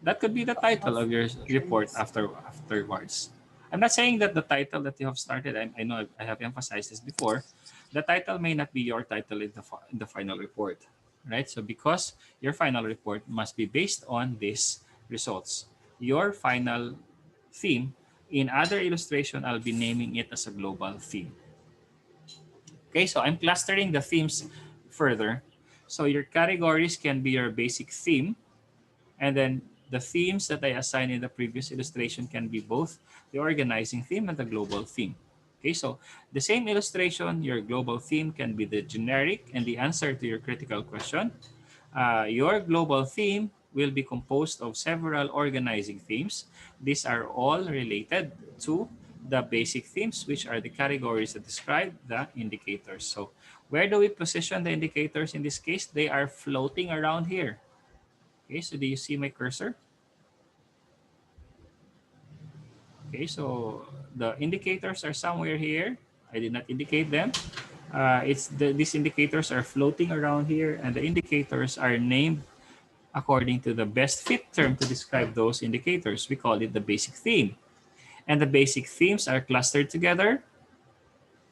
That could be the title of your report afterwards. I'm not saying that the title that you have started, I know I have emphasized this before, the title may not be your title in the final report, right? So because your final report must be based on these results. Your final theme, in other illustration, I'll be naming it as a global theme. Okay, so I'm clustering the themes further. So your categories can be your basic theme, and then the themes that I assigned in the previous illustration can be both the organizing theme and the global theme. Okay, so the same illustration, your global theme can be the generic and the answer to your critical question. Your global theme will be composed of several organizing themes. These are all related to the basic themes, which are the categories that describe the indicators. So where do we position the indicators in this case? They are floating around here. Okay, so do you see my cursor? Okay, so the indicators are somewhere here. I did not indicate them. These indicators are floating around here, and the indicators are named according to the best fit term to describe those indicators. We call it the basic theme. And the basic themes are clustered together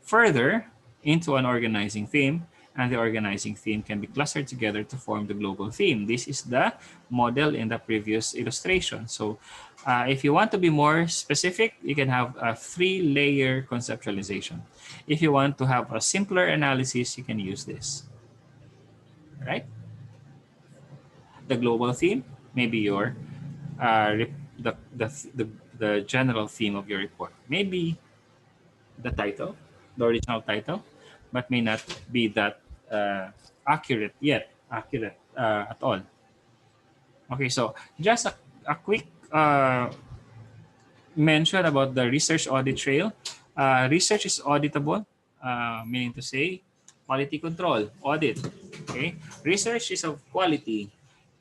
further into an organizing theme. and the organizing theme can be clustered together to form the global theme. This is the model in the previous illustration. So if you want to be more specific, you can have a 3-layer conceptualization. If you want to have a simpler analysis, you can use this, right? The global theme, maybe your the general theme of your report. Maybe the title, the original title, but may not be that accurate at all. Okay, so just a quick mention about the research audit trail. Research is auditable, meaning to say quality control, audit. Okay, research is of quality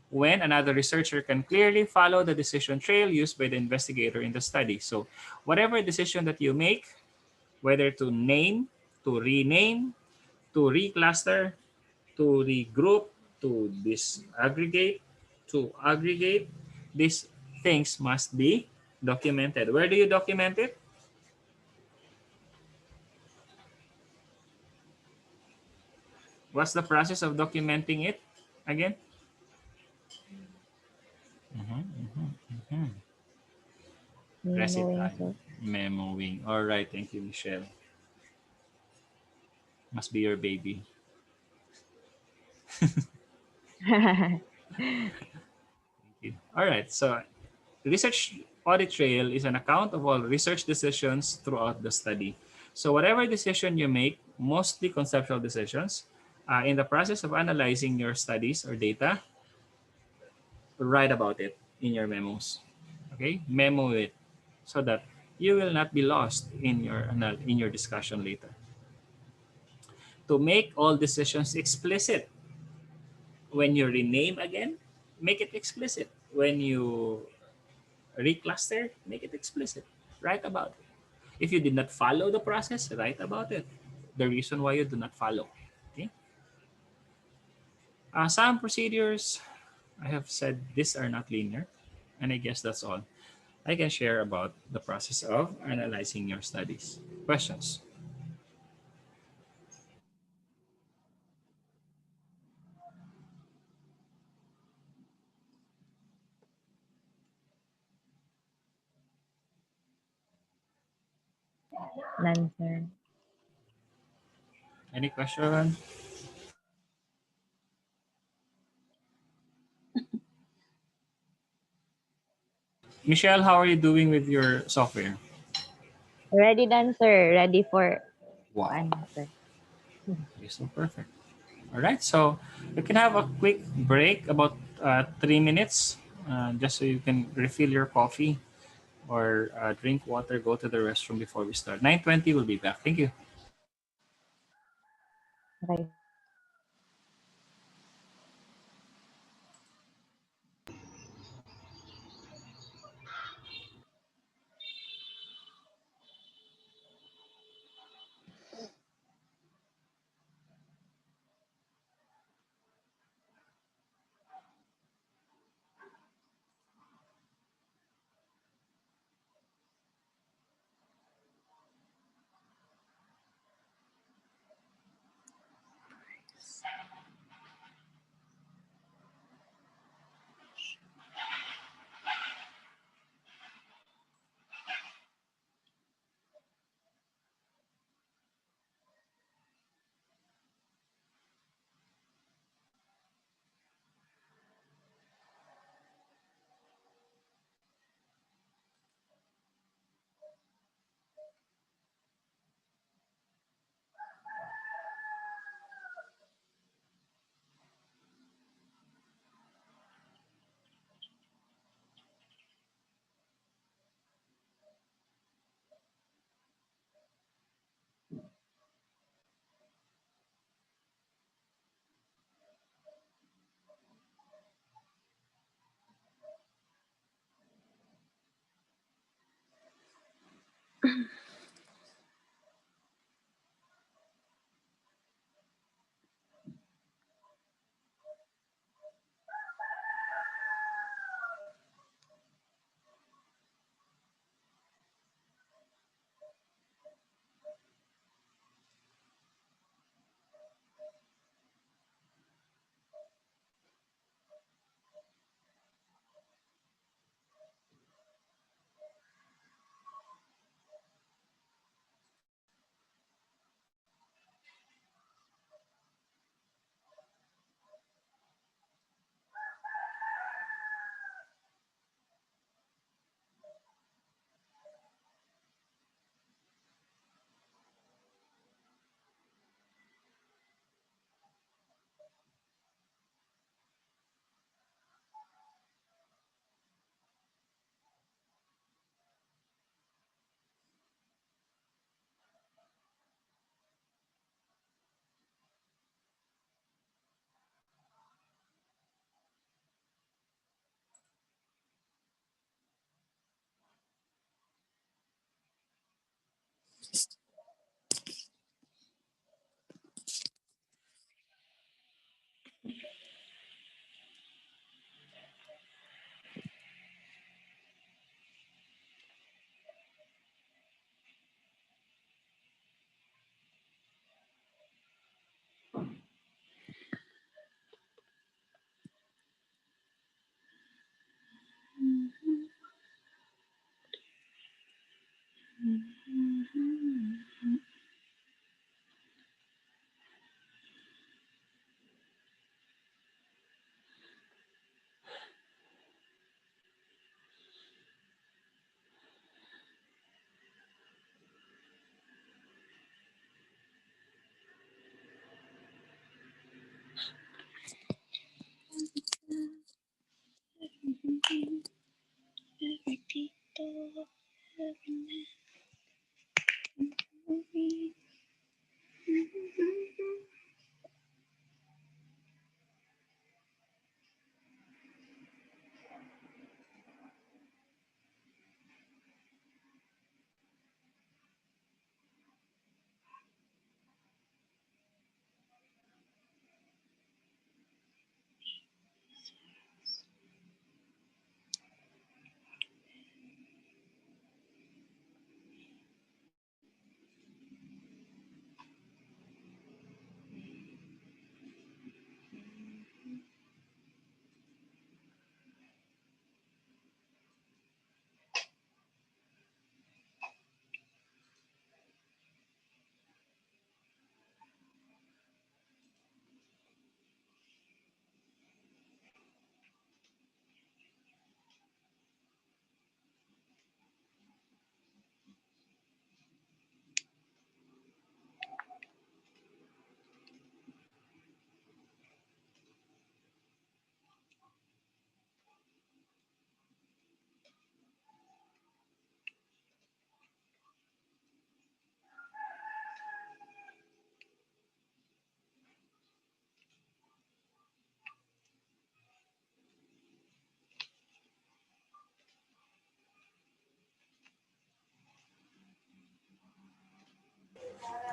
when another researcher can clearly follow the decision trail used by the investigator in the study. So whatever decision that you make, whether to name, to rename, to recluster, to regroup, to disaggregate, to aggregate, these things must be documented. Where do you document it? What's the process of documenting it again? Mhm, mhm, mhm. Memoing, Recipe, sir. memoing. All right, thank you, Michelle. Must be your baby. All right, so research audit trail is an account of all research decisions throughout the study. So whatever decision you make, mostly conceptual decisions, in the process of analyzing your studies or data, write about it in your memos. Okay, memo it so that you will not be lost in your discussion later. To make all decisions explicit, when you rename again, make it explicit. When you recluster, make it explicit. Write about it. If you did not follow the process, write about it. The reason why you do not follow. Okay. Some procedures, I have said these are not linear, and I guess that's all I can share about the process of analyzing your studies. Questions? None, sir. Any question? Michelle, how are you doing with your software? Ready done, sir. Ready for Wow, one, sir. you're so perfect. All right, so you can have a quick break, about 3 minutes, just so you can refill your coffee or drink water, go to the restroom before we start. 9:20, we'll be back. Thank you. Right.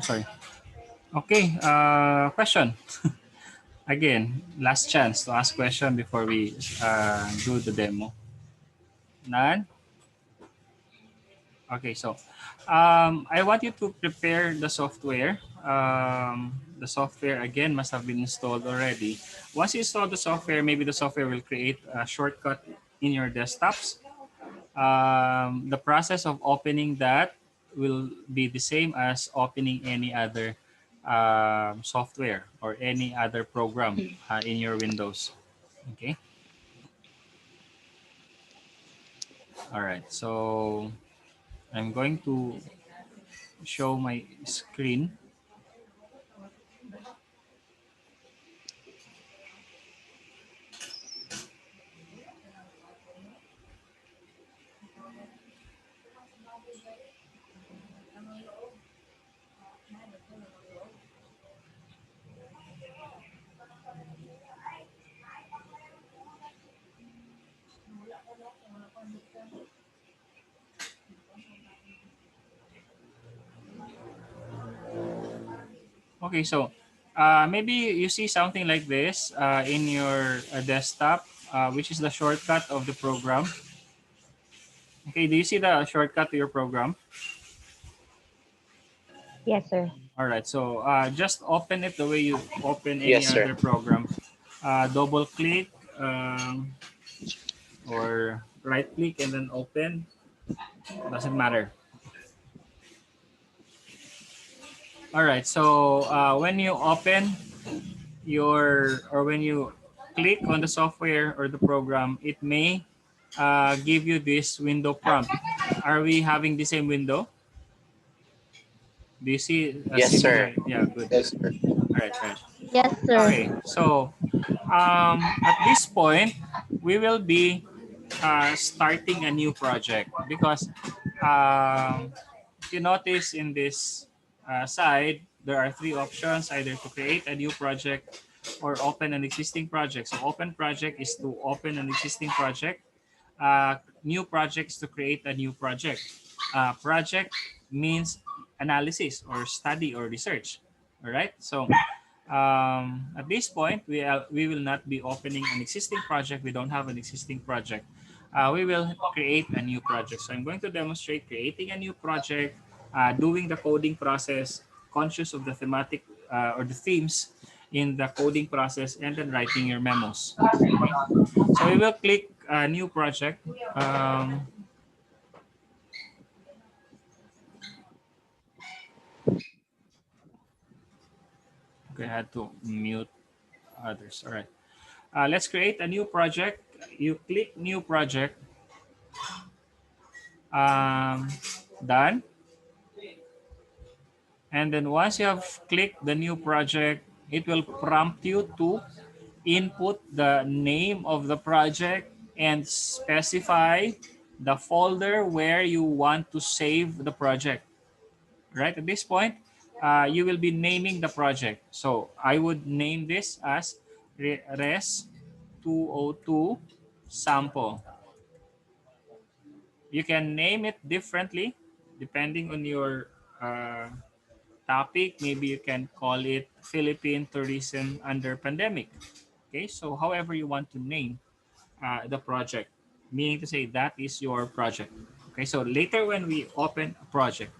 Sorry. Okay. Question. Again, last chance to ask question before we do the demo. None? Okay, so I want you to prepare the software. The software, again, must have been installed already. Once you install the software, maybe the software will create a shortcut in your desktops. The process of opening that will be the same as opening any other software or any other program in your Windows. Okay. All right. So I'm going to show my screen. Okay, so maybe you see something like this in your desktop, which is the shortcut of the program. Okay, do you see the shortcut to your program? Yes, sir. All right, so just open it the way you open any Yes, sir. other program. Double click or right click and then open. Doesn't matter. All right, so when you open or when you click on the software or the program, it may give you this window prompt. Are we having the same window? Do you see a Yes, sir. similar? Yeah, good. Yes, sir. All right, right. Yes, sir. Okay, so at this point, we will be starting a new project because if you notice in this side, there are three options, either to create a new project or open an existing project. So open project is to open an existing project. New projects to create a new project. Project means analysis or study or research. All right. So at this point, we will not be opening an existing project. We don't have an existing project. We will create a new project. So I'm going to demonstrate creating a new project, doing the coding process, conscious of the thematic or the themes in the coding process, and then writing your memos. Okay? So we will click new project. Okay, I had to mute others. All right. Let's create a new project. You click new project. Done. And then once you have clicked the new project, it will prompt you to input the name of the project and specify the folder where you want to save the project. Right at this point, you will be naming the project. So I would name this as RES202 sample. You can name it differently depending on your topic. Maybe you can call it Philippine tourism under pandemic. Okay, so however you want to name the project, meaning to say that is your project. Okay, so later when we open a project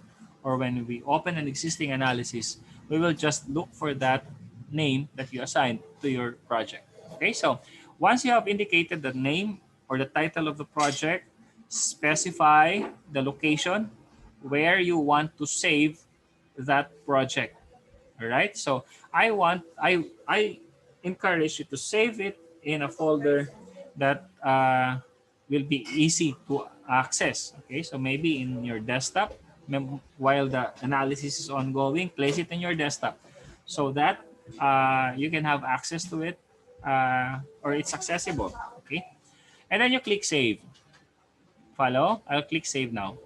or when we open an existing analysis, we will just look for that name that you assigned to your project. Okay, so once you have indicated the name or the title of the project, specify the location where you want to save that project. All right, so I encourage you to save it in a folder that will be easy to access. Okay, so maybe in your desktop, while the analysis is ongoing, place it in your desktop so that you can have access to it or it's accessible. Okay, and then you click save. Follow? I'll click save now.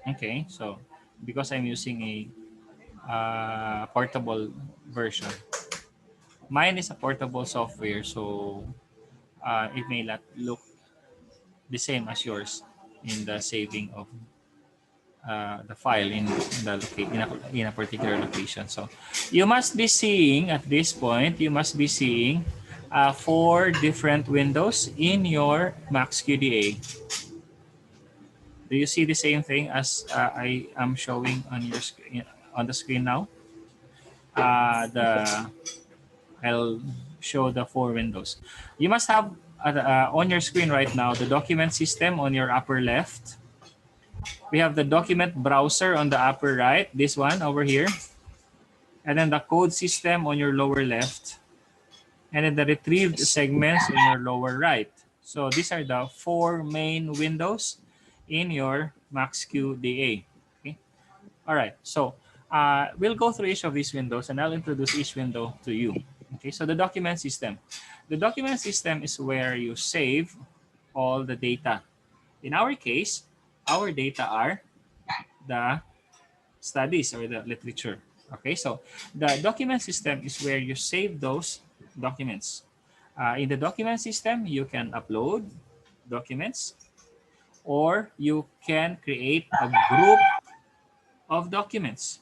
Okay, so because I'm using a portable version. Mine is a portable software, so it may not look the same as yours in the saving of the file in a particular location. So you must be seeing at this point, you must be seeing 4 different windows in your MaxQDA. Do you see the same thing as I am showing on your screen on the screen now? I'll show the 4 windows. You must have on your screen right now the document system on your upper left. We have the document browser on the upper right, this one over here. And then the code system on your lower left. And then the retrieved segments on your lower right. So these are the 4 main windows in your MaxQDA. Okay. All right. So we'll go through each of these windows and I'll introduce each window to you. Okay, so the document system. The document system is where you save all the data. In our case, our data are the studies or the literature. Okay, so the document system is where you save those documents. In the document system, you can upload documents or you can create a group of documents.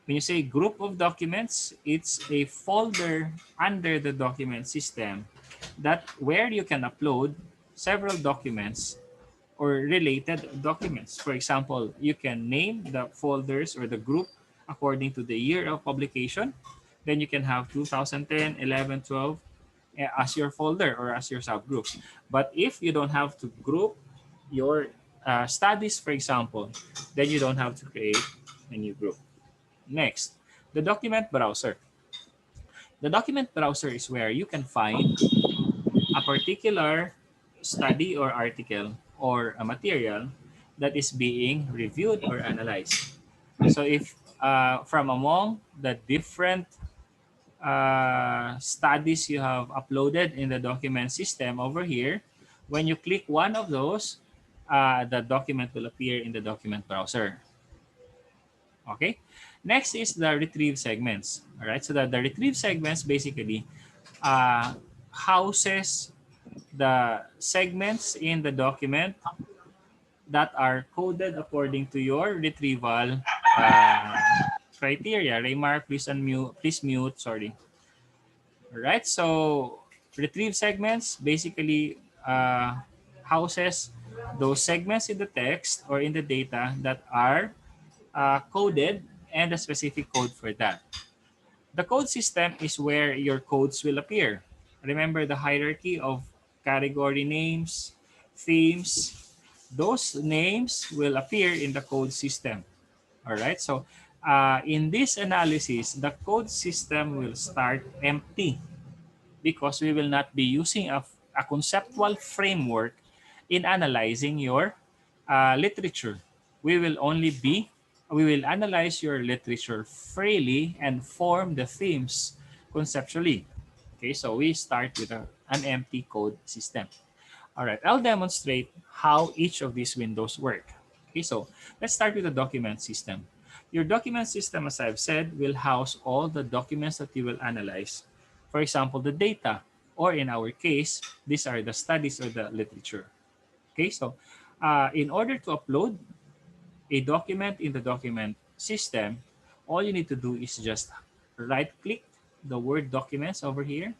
When you say group of documents, it's a folder under the document system that where you can upload several documents or related documents. For example, you can name the folders or the group according to the year of publication. Then you can have 2010, 11, 12 as your folder or as your subgroup. But if you don't have to group your studies, for example, then you don't have to create a new group. Next, the document browser. The document browser is where you can find a particular study or article or a material that is being reviewed or analyzed. So if from among the different studies you have uploaded in the document system over here, when you click one of those, the document will appear in the document browser. Okay. Next is the retrieve segments. All right. So the retrieve segments basically houses the segments in the document that are coded according to your retrieval criteria. Raymark, please unmute, please mute, sorry. All right, so retrieve segments basically houses those segments in the text or in the data that are coded and a specific code for that. The code system is where your codes will appear. Remember the hierarchy of category names, themes. Those names will appear in the code system. All right, so in this analysis, the code system will start empty because we will not be using a conceptual framework in analyzing your literature. We will only be, we will analyze your literature freely and form the themes conceptually. Okay, so we start with an empty code system. All right, I'll demonstrate how each of these windows work. Okay, so let's start with the document system. Your document system, as I've said, will house all the documents that you will analyze. For example, the data, or in our case, these are the studies or the literature. Okay, so in order to upload a document in the document system, all you need to do is just right-click the Word documents over here.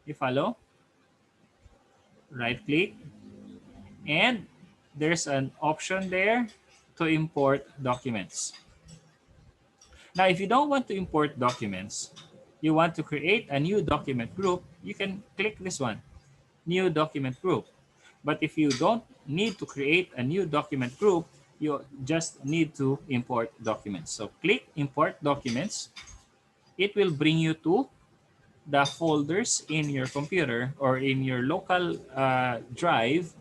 You follow? Right-click, and there's an option there to import documents. Now, if you don't want to import documents, you want to create a new document group, you can click this one, New Document Group. But if you don't need to create a new document group, you just need to import documents. So click Import Documents. It will bring you to the folders in your computer or in your local drive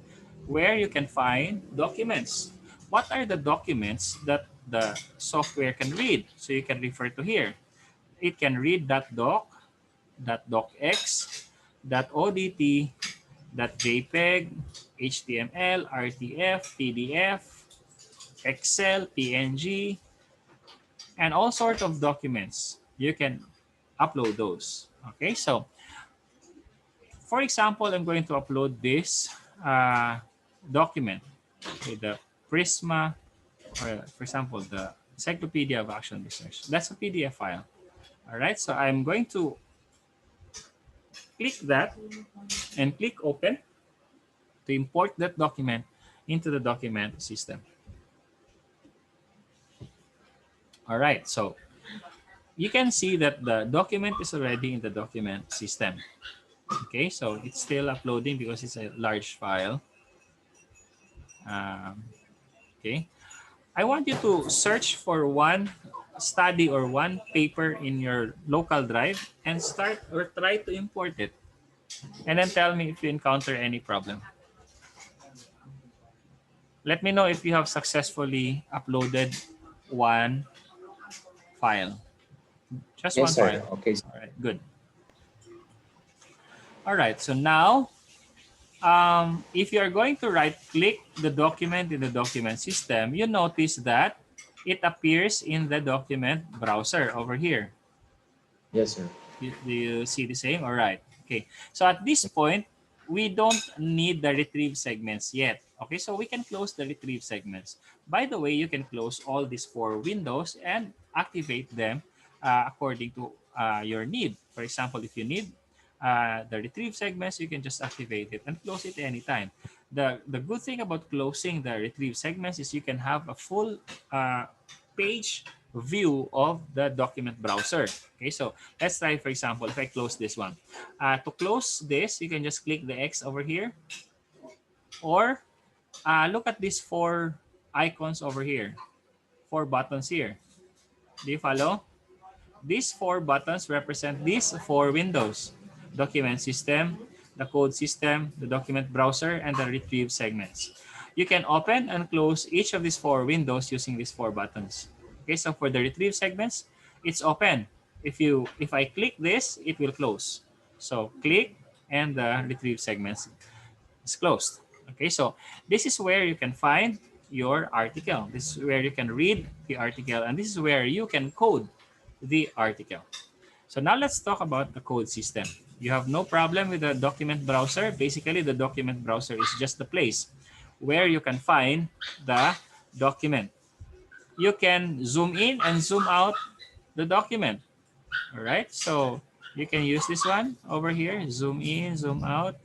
where you can find documents. What are the documents that the software can read? So you can refer to here. It can read .doc, .docx, .odt, .jpeg, HTML, RTF, PDF, Excel, PNG, and all sorts of documents. You can upload those. Okay, so for example, I'm going to upload this document with the Prisma, or for example, the Encyclopedia of Action Research. That's a PDF file. All right, so I'm going to click that and click Open to import that document into the document system. All right, so you can see that the document is already in the document system. Okay, so it's still uploading because it's a large file. Okay, I want you to search for one study or one paper in your local drive and start or try to import it. And then tell me if you encounter any problem. Let me know if you have successfully uploaded one file. Just Yes, one sir. file. Okay. All right, good. All right, so now if you are going to right-click the document in the document system, you notice that it appears in the document browser over here. Yes, sir. Do you see the same? All right. Okay. So at this point, we don't need the retrieve segments yet. Okay, so we can close the retrieve segments. By the way, you can close all these 4 windows and activate them according to your need. For example, if you need the retrieve segments, you can just activate it and close it anytime. The good thing about closing the retrieve segments is you can have a full page view of the document browser. Okay, so let's try, for example, if I close this one. To close this, you can just click the X over here, or look at these 4 icons over here, 4 buttons here. Do you follow? These 4 buttons represent these 4 windows: document system, the code system, the document browser, and the retrieve segments. You can open and close each of these 4 windows using these 4 buttons. Okay, so for the retrieve segments, it's open. If I click this, it will close. So click and the retrieve segments is closed. Okay, so this is where you can find your article. This is where you can read the article, and this is where you can code the article. So now let's talk about the code system. You have no problem with the document browser. Basically, the document browser is just the place where you can find the document. You can zoom in and zoom out the document. All right, so you can use this one over here, zoom in, zoom out.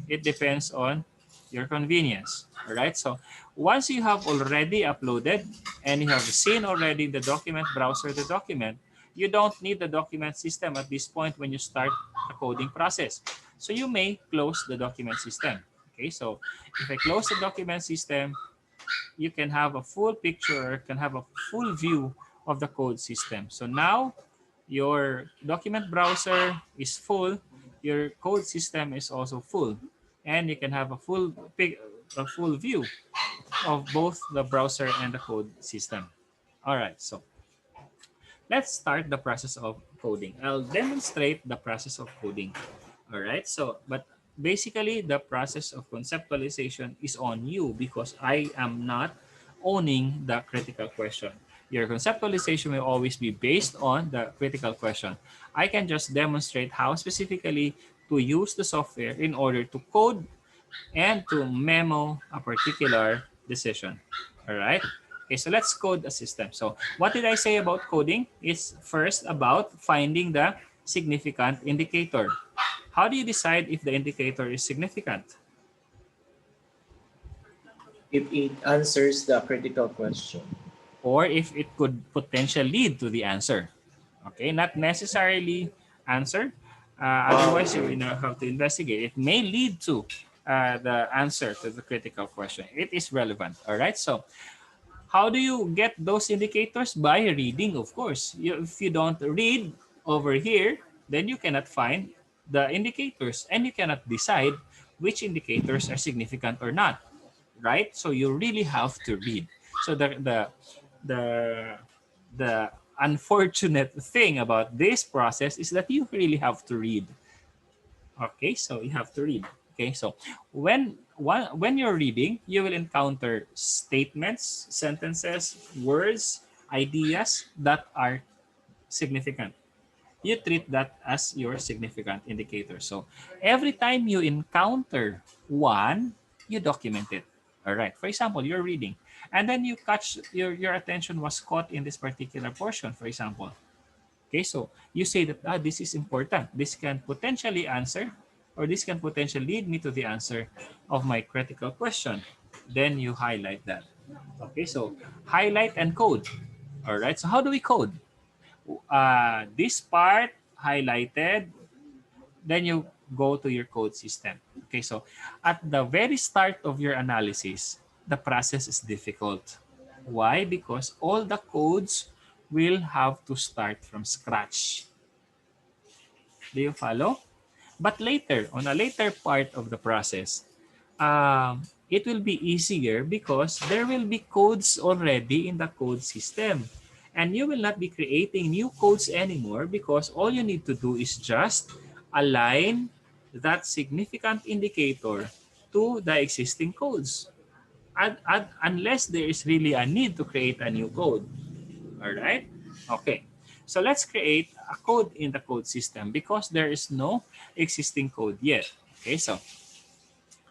It depends on your convenience. All right, so once you have already uploaded and you have seen already the document browser, the document, you don't need the document system at this point when you start the coding process. So you may close the document system. Okay, so if I close the document system, you can have a full picture, can have a full view of the code system. So now your document browser is full, your code system is also full, and you can have a full view of both the browser and the code system. All right, so let's start the process of coding. I'll demonstrate the process of coding. All right, so but basically the process of conceptualization is on you because I am not owning the critical question. Your conceptualization will always be based on the critical question. I can just demonstrate how specifically to use the software in order to code and to memo a particular decision. All right. Okay, so let's code a system. So what did I say about coding? It's first about finding the significant indicator. How do you decide if the indicator is significant? If it answers the critical question. Or if it could potentially lead to the answer. Okay, not necessarily answer. Otherwise, you know, have to investigate. It may lead to the answer to the critical question. It is relevant. All right. So how do you get those indicators? By reading, of course. If you don't read over here, then you cannot find the indicators and you cannot decide which indicators are significant or not, right? So you really have to read. So the the unfortunate thing about this process is that you really have to read. Okay, so you have to read. Okay, so when you're reading, you will encounter statements, sentences, words, ideas that are significant. You treat that as your significant indicator. So every time you encounter one, you document it. All right. For example, you're reading, and then you catch your attention was caught in this particular portion, for example. Okay, so you say that this is important. This can potentially answer, or this can potentially lead me to the answer of my critical question. Then you highlight that. Okay, so highlight and code. All right, so how do we code? This part highlighted, then you go to your code system. Okay, so at the very start of your analysis, the process is difficult. Why? Because all the codes will have to start from scratch. Do you follow? But later, on a later part of the process, it will be easier because there will be codes already in the code system. And you will not be creating new codes anymore because all you need to do is just align that significant indicator to the existing codes. Unless there is really a need to create a new code. All right? Okay. So let's create a code in the code system because there is no existing code yet. Okay, so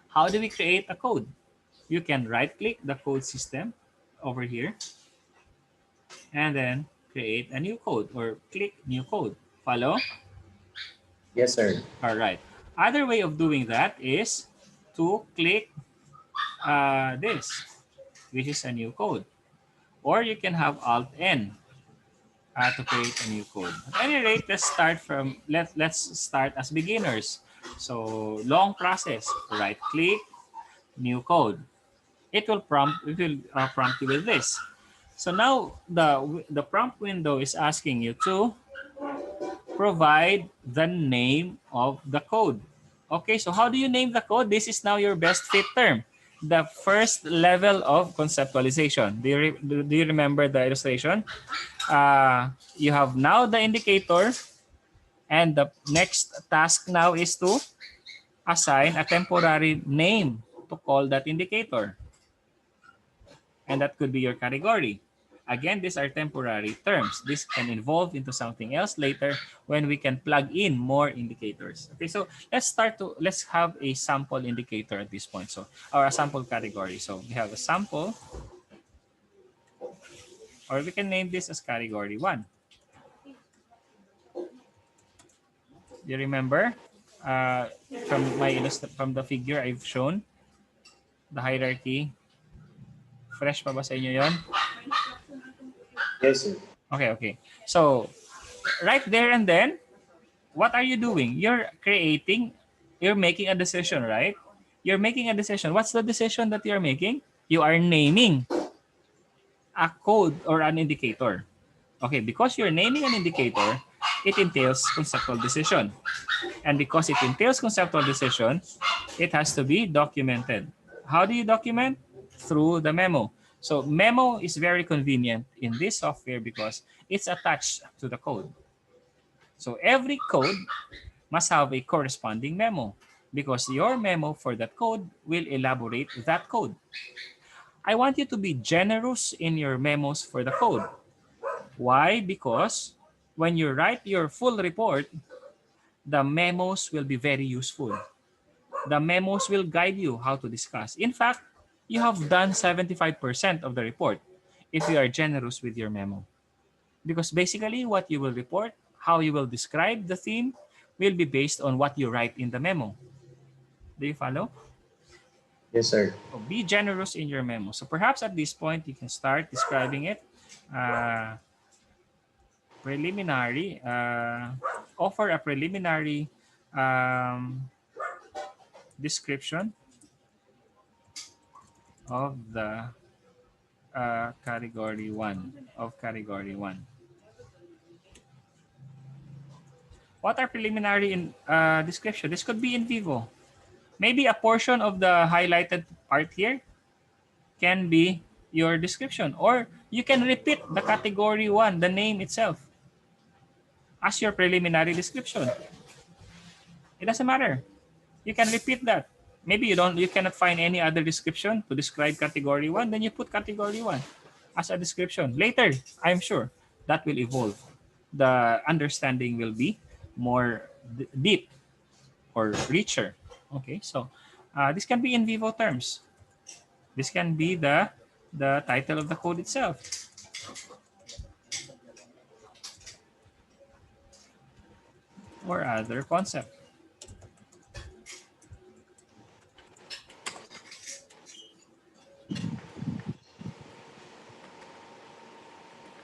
how do we create a code? You can right-click the code system over here and then create a new code or click new code. Follow? Yes, sir. All right. Other way of doing that is to click this, which is a new code. Or you can have Alt-N to create a new code. At any rate, let's start as beginners. So long process. Right click, new code. It will prompt you with this. So now the prompt window is asking you to provide the name of the code. Okay, so how do you name the code? This is now your best fit term. The first level of conceptualization. Do you remember the illustration? You have now the indicator, and the next task now is to assign a temporary name to call that indicator. And that could be your category. Again, these are temporary terms. This can evolve into something else later when we can plug in more indicators. Okay, so let's have a sample indicator at this point. So, or a sample category. So we have a sample, or we can name this as category 1. You remember from from the figure I've shown, the hierarchy? Fresh pa ba sa inyo yon? Yes, sir. Okay, okay. So, right there and then, what are you doing? You're making a decision, right? You're making a decision. What's the decision that you're making? You are naming a code or an indicator. Okay, because you're naming an indicator, it entails conceptual decision. And because it entails conceptual decision, it has to be documented. How do you document? Through the memo. So memo is very convenient in this software because it's attached to the code. So every code must have a corresponding memo because your memo for that code will elaborate that code. I want you to be generous in your memos for the code. Why? Because when you write your full report, the memos will be very useful. The memos will guide you how to discuss. In fact, you have done 75% of the report if you are generous with your memo. Because basically what you will report, how you will describe the theme, will be based on what you write in the memo. Do you follow? Yes, sir. So be generous in your memo. So perhaps at this point, you can start describing it. Preliminary, offer a preliminary um, description of the category 1 of category 1. What are preliminary in description? This could be in vivo. Maybe a portion of the highlighted part here can be your description, or you can repeat the category 1, the name itself, as your preliminary description. It doesn't matter. You can repeat that. Maybe you cannot find any other description to describe category 1, then you put category 1 as a description. Later, I'm sure that will evolve. The understanding will be more deep or richer. Okay, so this can be in vivo terms. This can be the title of the code itself. Or other concept.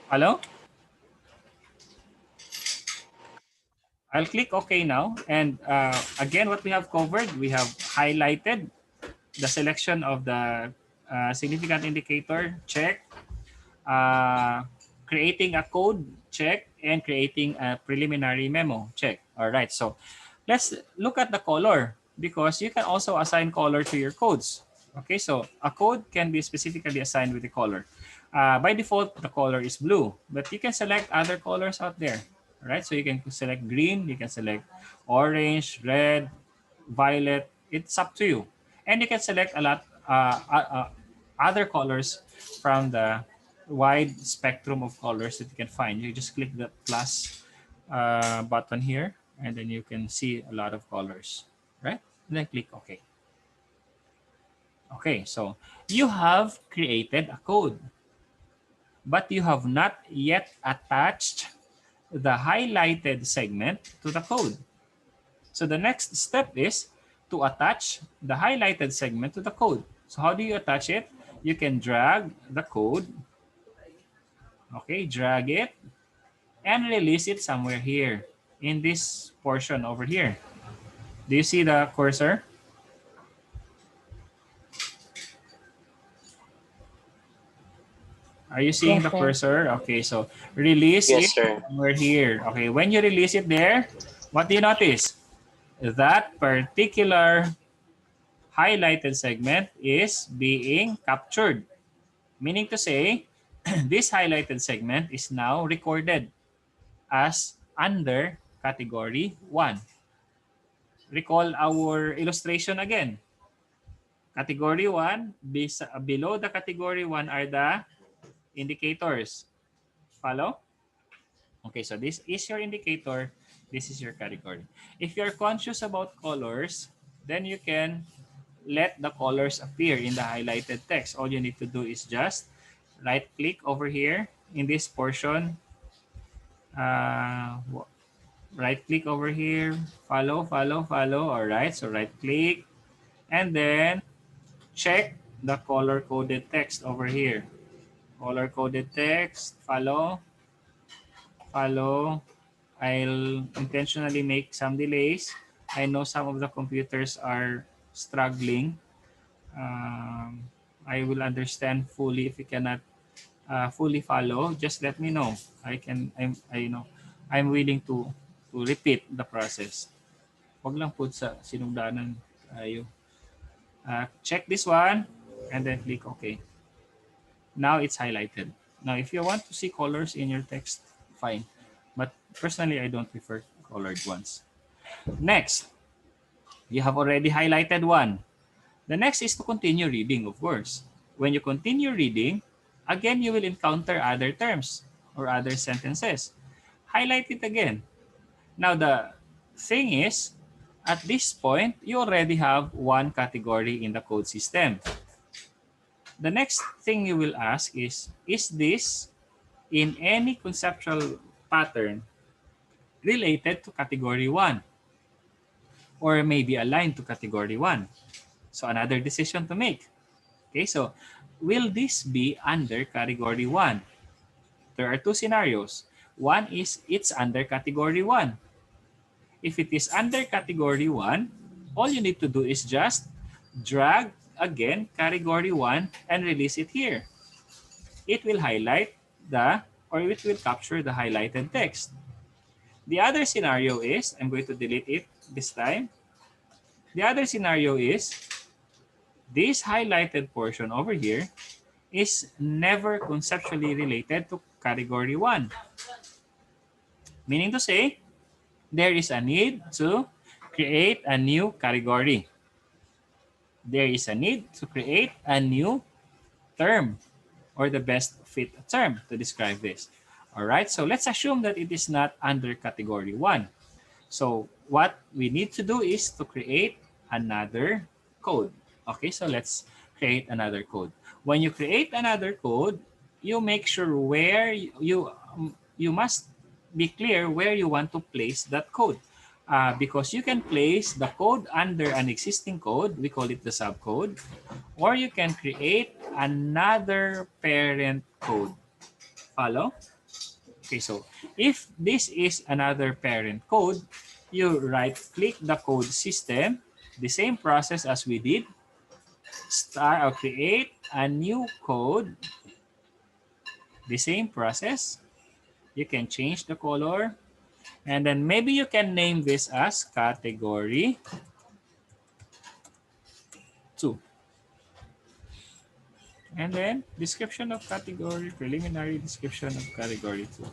Hello? I'll click OK now. And again, what we have covered, we have highlighted the selection of the significant indicator, check. Creating a code, check. And creating a preliminary memo, check. All right, so let's look at the color because you can also assign color to your codes. Okay, so a code can be specifically assigned with a color. By default, the color is blue, but you can select other colors out there. All right, so you can select green, you can select orange, red, violet. It's up to you. And you can select a lot other colors from the wide spectrum of colors that you can find. You just click the plus button here, and then you can see a lot of colors, right? And then click OK. Okay, so you have created a code, but you have not yet attached the highlighted segment to the code. So the next step is to attach the highlighted segment to the code. So how do you attach it? You can drag the code. Okay, drag it and release it somewhere here in this portion over here. Do you see the cursor? Are you seeing Yes, the sir. cursor? Okay, so release it Yes, sir. somewhere here. Okay, when you release it there, what do you notice? That particular highlighted segment is being captured. Meaning to say, this highlighted segment is now recorded as under category 1. Recall our illustration again. Category 1, below the category 1 are the indicators. Follow? Okay, so this is your indicator. This is your category. If you're conscious about colors, then you can let the colors appear in the highlighted text. All you need to do is just right-click over here in this portion. Right-click over here. Follow, follow, follow. All right, so right-click. And then check the color-coded text over here. Color-coded text. Follow, follow. I'll intentionally make some delays. I know some of the computers are struggling. I will understand fully if you cannot fully follow. Just let me know. I'm willing to repeat the process. Wag lang po sa sinugdanan tayo. Check this one and then click OK. Now it's highlighted. Now if you want to see colors in your text, fine. But personally, I don't prefer colored ones. Next, you have already highlighted one. The next is to continue reading, of course. When you continue reading, again, you will encounter other terms or other sentences. Highlight it again. Now, the thing is, at this point, you already have one category in the code system. The next thing you will ask is this in any conceptual pattern related to category 1 or maybe aligned to category 1? So another decision to make. Okay, so will this be under category 1? There are two scenarios. One is it's under category 1. If it is under category 1, all you need to do is just drag again category 1 and release it here. It will highlight it will capture the highlighted text. The other scenario is, I'm going to delete it this time. The other scenario is this highlighted portion over here is never conceptually related to category 1. Meaning to say, there is a need to create a new category. There is a need to create a new term or the best fit term to describe this. All right, so let's assume that it is not under category 1. So what we need to do is to create another code. Okay, so let's create another code. When you create another code, you make sure where you must be clear where you want to place that code. Because you can place the code under an existing code, we call it the subcode, or you can create another parent code. Follow? Okay, so if this is another parent code, you right-click the code system, the same process as we did, start or create a new code, the same process. You can change the color, and then maybe you can name this as category 2. And then description of category, preliminary description of category 2.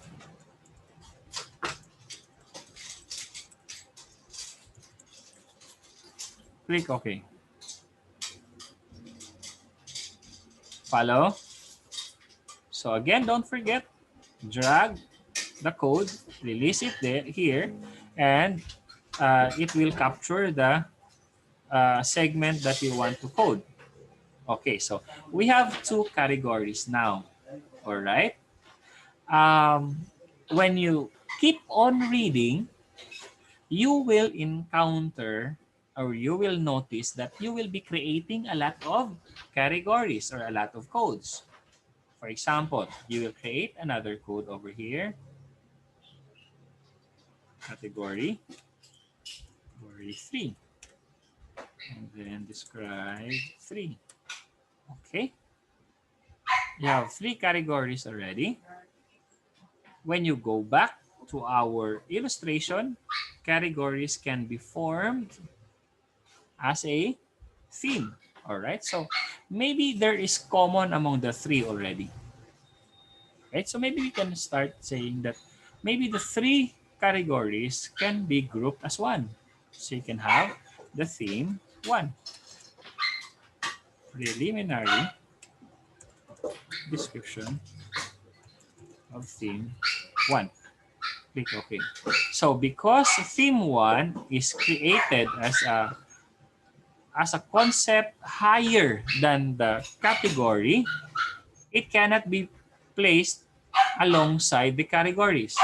Click OK. Follow? So again, don't forget, drag the code, release it here, and it will capture the segment that you want to code. Okay, so we have two categories now. All right. When you keep on reading, you will encounter or you will notice that you will be creating a lot of categories or a lot of codes. For example, you will create another code over here. Category 3. And then describe 3. Okay. You have 3 categories already. When you go back to our illustration, categories can be formed as a theme. All right. So maybe there is common among the 3 already. Right. So maybe we can start saying that maybe the 3 categories can be grouped as one. So you can have the theme 1. Preliminary description of theme 1. Click OK. So because theme 1 is created as a concept higher than the category, it cannot be placed alongside the categories.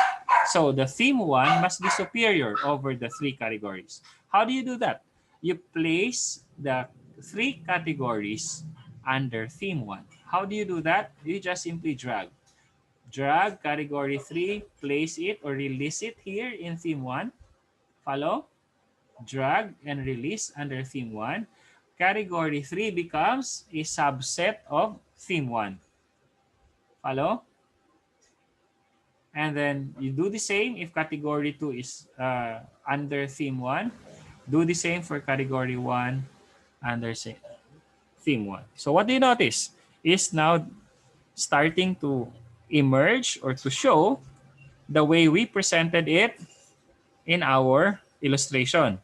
So the theme 1 must be superior over the 3 categories. How do you do that? You place the 3 categories under theme 1. How do you do that? You just simply drag. Drag category 3, place it or release it here in theme 1. Follow? Drag and release under theme 1. Category 3 becomes a subset of theme 1. Follow? And then you do the same if category 2 is under theme 1. Do the same for category 1 under theme 1. So what do you notice? Is now starting to emerge or to show the way we presented it in our illustration.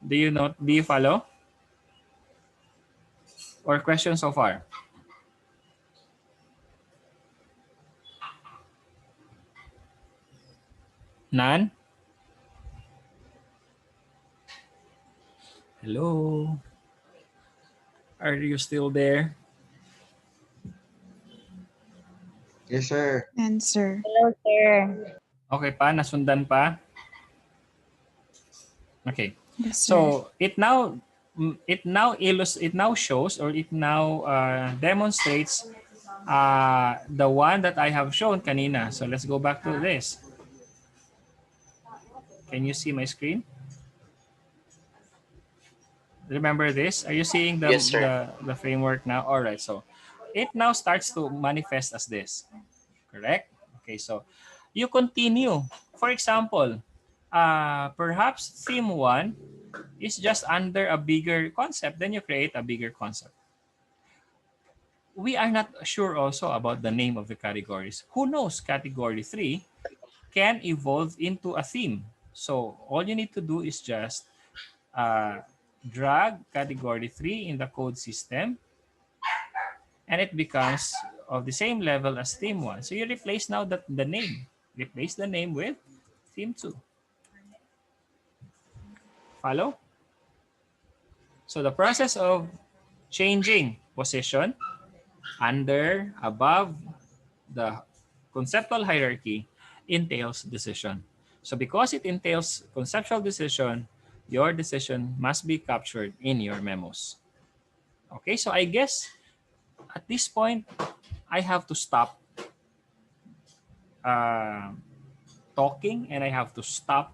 Do you follow? Or questions so far? None? Hello? Are you still there? Yes, sir. And sir. Hello, sir. Okay pa? Nasundan pa? Okay. Yes, sir. So it now shows or it now demonstrates the one that I have shown kanina. So let's go back to this. Can you see my screen? Remember this? Are you seeing Yes, sir. the framework now? All right. So it now starts to manifest as this. Correct? Okay. So you continue. For example, perhaps theme 1 is just under a bigger concept. Then you create a bigger concept. We are not sure also about the name of the categories. Who knows, category 3 can evolve into a theme. So all you need to do is just drag category 3 in the code system and it becomes of the same level as theme 1. So you replace now the name. Replace the name with theme 2. Follow? So the process of changing position under, above the conceptual hierarchy entails decision. So because it entails conceptual decision, your decision must be captured in your memos. Okay, so I guess at this point, I have to stop talking and I have to stop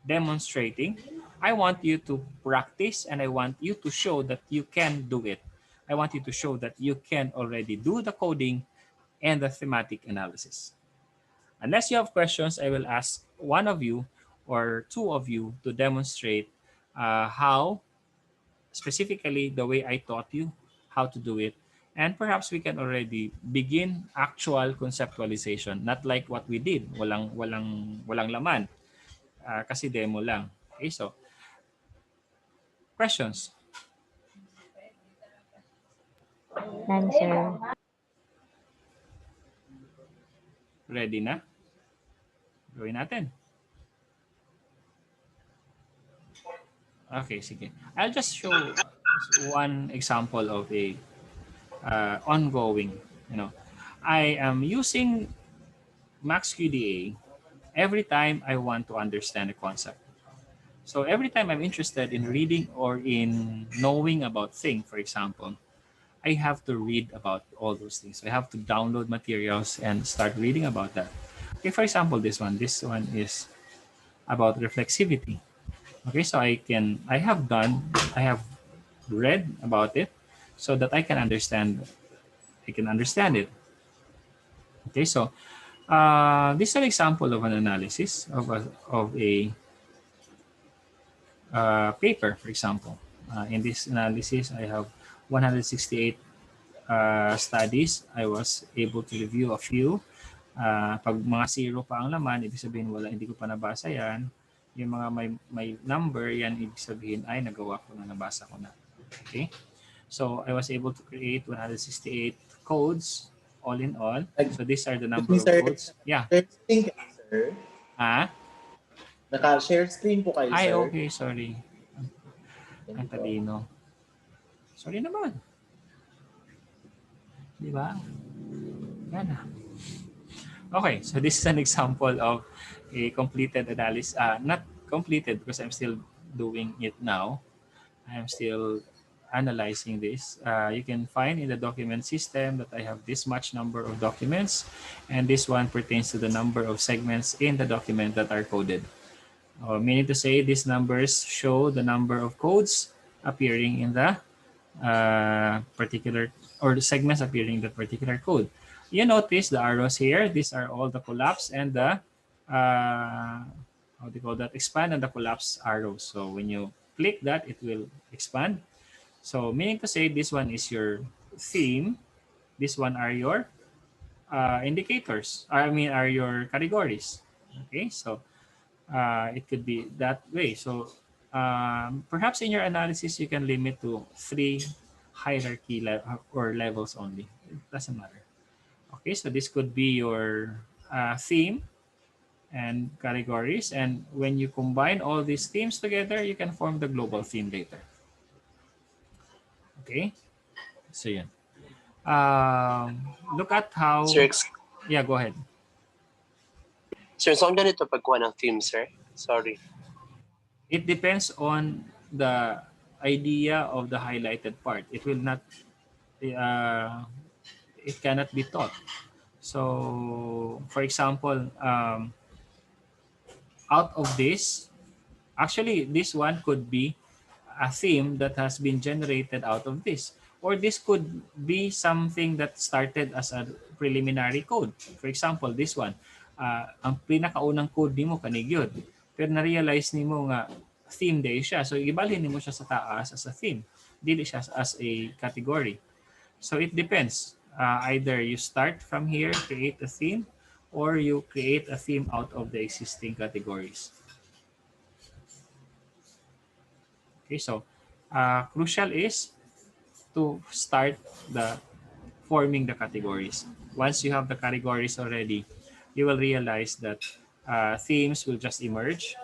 demonstrating. I want you to practice and I want you to show that you can do it. I want you to show that you can already do the coding and the thematic analysis. Unless you have questions, I will ask one of you or two of you to demonstrate how, specifically the way I taught you how to do it. And perhaps we can already begin actual conceptualization, not like what we did, walang laman, kasi demo lang. Okay, so questions? None, sir. Ready na? Gawin natin. Okay, sige. I'll just show one example of a ongoing, I am using MaxQDA every time I want to understand a concept. So every time I'm interested in reading or in knowing about thing, for example, I have to read about all those things. I have to download materials and start reading about that. Okay, for example, this one is about reflexivity. Okay, so I have read about it so that I can understand it. Okay, so this is an example of an analysis of a paper, for example. In this analysis, I have 168 studies. I was able to review a few. Pag mga zero pa ang laman, ibig sabihin hindi ko pa nabasa yan. Yung mga may number, yan ibig sabihin ay nagawa ko na, nabasa ko na. Okay? So I was able to create 168 codes all in all. Like, So these are the excuse number me, of sir. codes. Yeah. Share screen kayo, sir. Ah? Naka-share screen po kayo, Ay, sir. okay. Sorry. Thank Ang you po. talino. Sorry naman. Di ba? Yan na. Okay, so this is an example of a completed analysis. Not completed because I'm still doing it now. I'm still analyzing this. You can find in the document system that I have this much number of documents, and this one pertains to the number of segments in the document that are coded. Meaning to say, these numbers show the number of codes appearing in the particular, or the segments appearing in the particular code. You notice the arrows here. These are all the collapse and the how do you call that? Expand and the collapse arrows. So when you click that, it will expand. So meaning to say, this one is your theme. This one are your indicators. I mean, are your categories. Okay, so it could be that way. So perhaps in your analysis, you can limit to 3 hierarchy or levels only. It doesn't matter. Okay, so this could be your theme and categories. And when you combine all these themes together, you can form the global theme later. Okay, so yeah. Look at how... Sir, Yeah, go ahead. sir, saan ganito pagkuha ng theme, sir? Sorry. It depends on the idea of the highlighted part. It will not, it cannot be taught. So, for example, out of this, actually, this one could be a theme that has been generated out of this. Or this could be something that started as a preliminary code. For example, this one, ang pinakaunang code nimo kanig yun. Pero na-realize nimo nga theme day siya. So, ibalhin nimo siya sa taas as a theme. Dili siya as a category. So, it depends. Either you start from here, create a theme, or you create a theme out of the existing categories. Okay, so crucial is to start the forming the categories. Once you have the categories already, you will realize that themes will just emerge.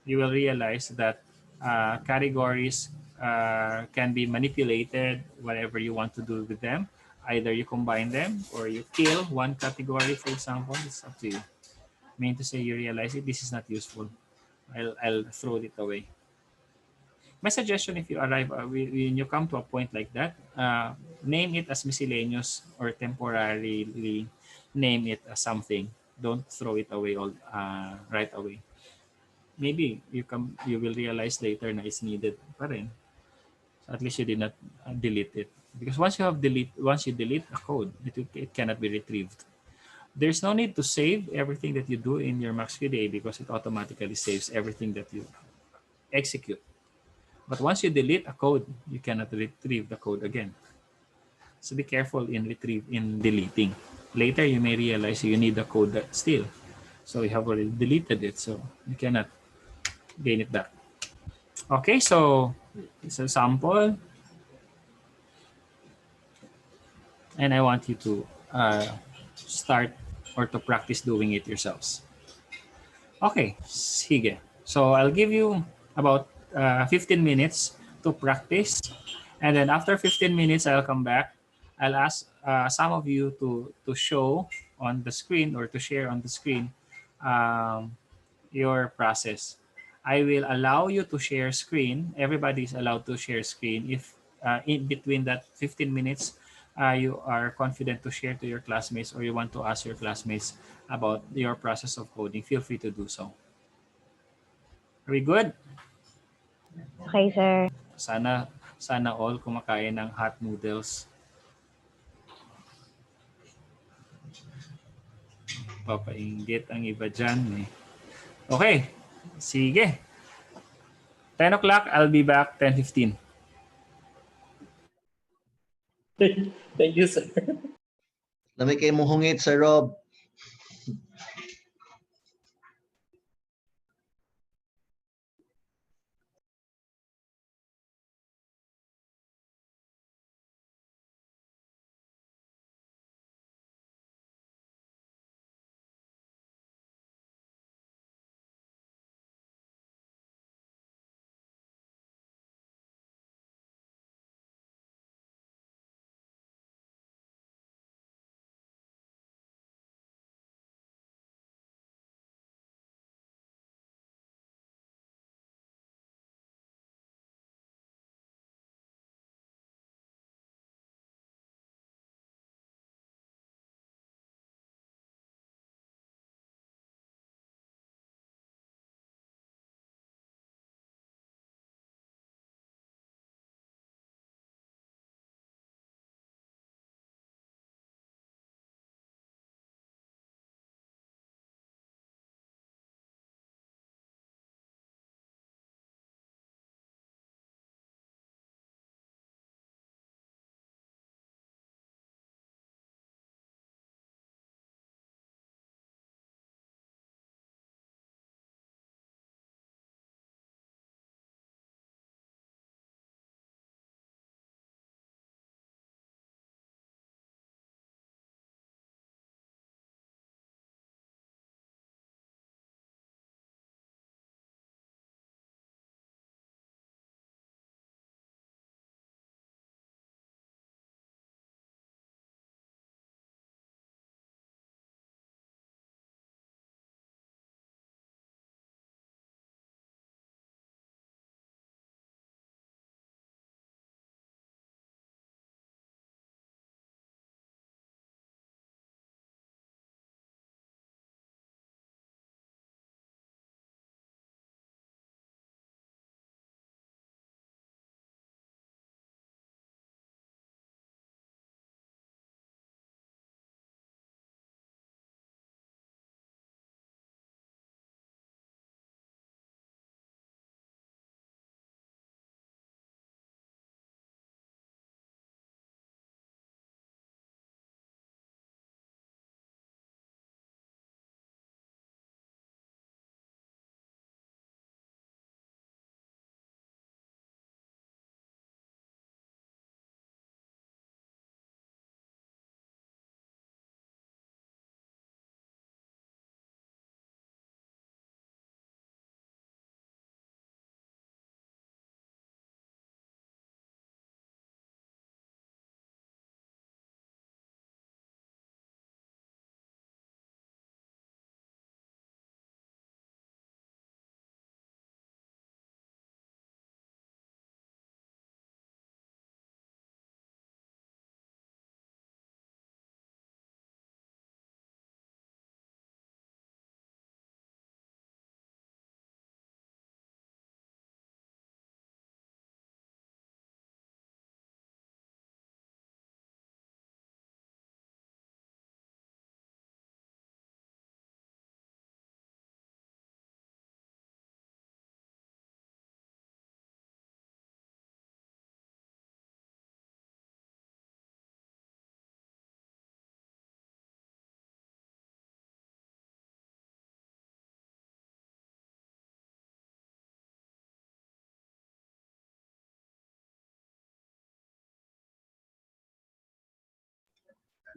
You will realize that categories can be manipulated, whatever you want to do with them. Either you combine them or you kill one category, for example. It's up to you. Mean to say you realize it, this is not useful. I'll throw it away. My suggestion, if you arrive, when you come to a point like that, name it as miscellaneous or temporarily name it as something. Don't throw it away all right away. Maybe you will realize later na it's needed pa rin. So at least you did not delete it. Because once you delete a code, it cannot be retrieved. There's no need to save everything that you do in your MaxQDA because it automatically saves everything that you execute. But once you delete a code, you cannot retrieve the code again. So be careful in deleting. Later, you may realize you need the code still. So you have already deleted it, so you cannot gain it back. Okay, so it's a sample. And I want you to start or to practice doing it yourselves. Okay, sige. So I'll give you about 15 minutes to practice. And then after 15 minutes, I'll come back. I'll ask some of you to show on the screen or to share on the screen your process. I will allow you to share screen. Everybody is allowed to share screen. If in between that 15 minutes, you are confident to share to your classmates or you want to ask your classmates about your process of coding, feel free to do so. Are we good? Okay, sir. Sana all kumakain ng hot noodles. Papainggit ang iba dyan eh. Okay, sige. 10 o'clock, I'll be back 10:15. Thank you, sir. Lamig kayo muhungit, Sir Rob.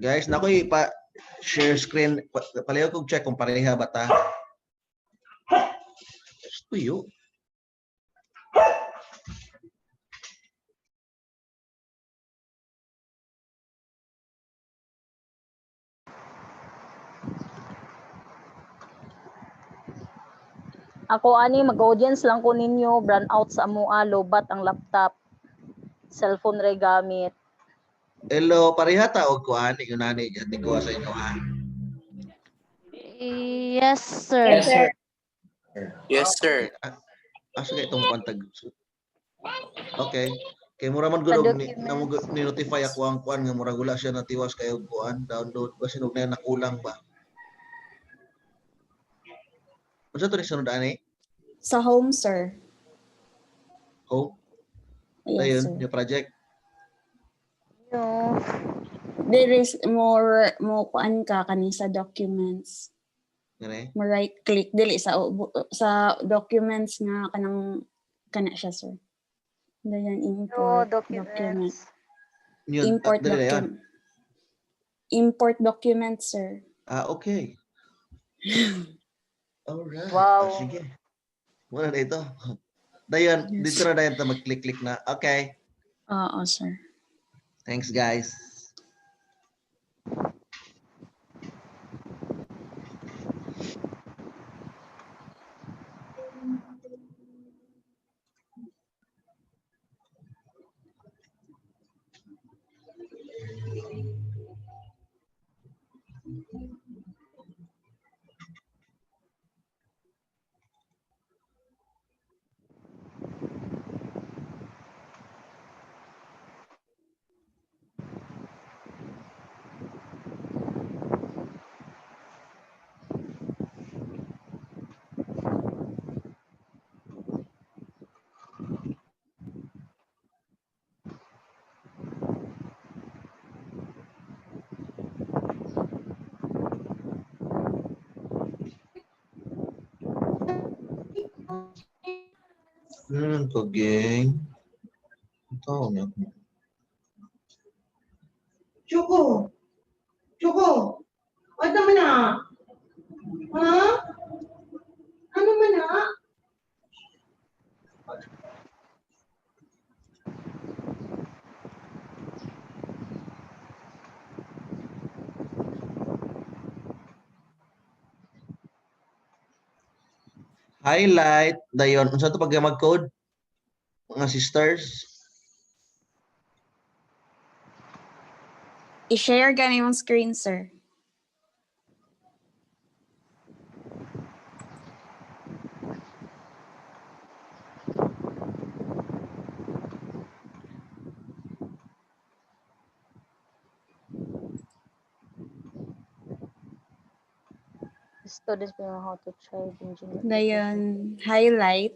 Guys, naku share screen. Palayo kong check kung pareha ba ta. Tuyo. Ako ani mag-audience lang ko ninyo, brand out sa amoa, lobat ang laptop. Cellphone ray gamit. Hello, pareha ta og kuan yung nani ni ko sa inyo ha. Yes, sir. Yes, sir. Yes, sir. Asa kay itong kwantag. Okay. Kay mura man Sa gud documents. ni notify ako ang kuan nga mura gula siya natiwas kayo kuan download kasi nung na nakulang ba. Unsa to ni sunod ani? Sa home, sir. Hope. Yes, Dayon, sir. yung project. Yo. There is more kuan ka kani sa documents. Ngani? Mo right click dili sa documents nga kana siya, sir. Dayan Yo, import documents. Yun, Import dali na yan. document. Import document, sir. Okay. Alright. Wow. Sige. Wala na ito. Dayan, Yes. dito na dayan ta mag-click-click na. Okay. Oo, sir. Thanks, guys. Kageng. Ito na. Choco! Choco! Ano man na? Ha? Ano man na? Highlight. Dayon, unsa to pag mag-code? Mga sisters. I-share gani yung screen, sir. Studies know how to trade engineer. Dayon, highlight.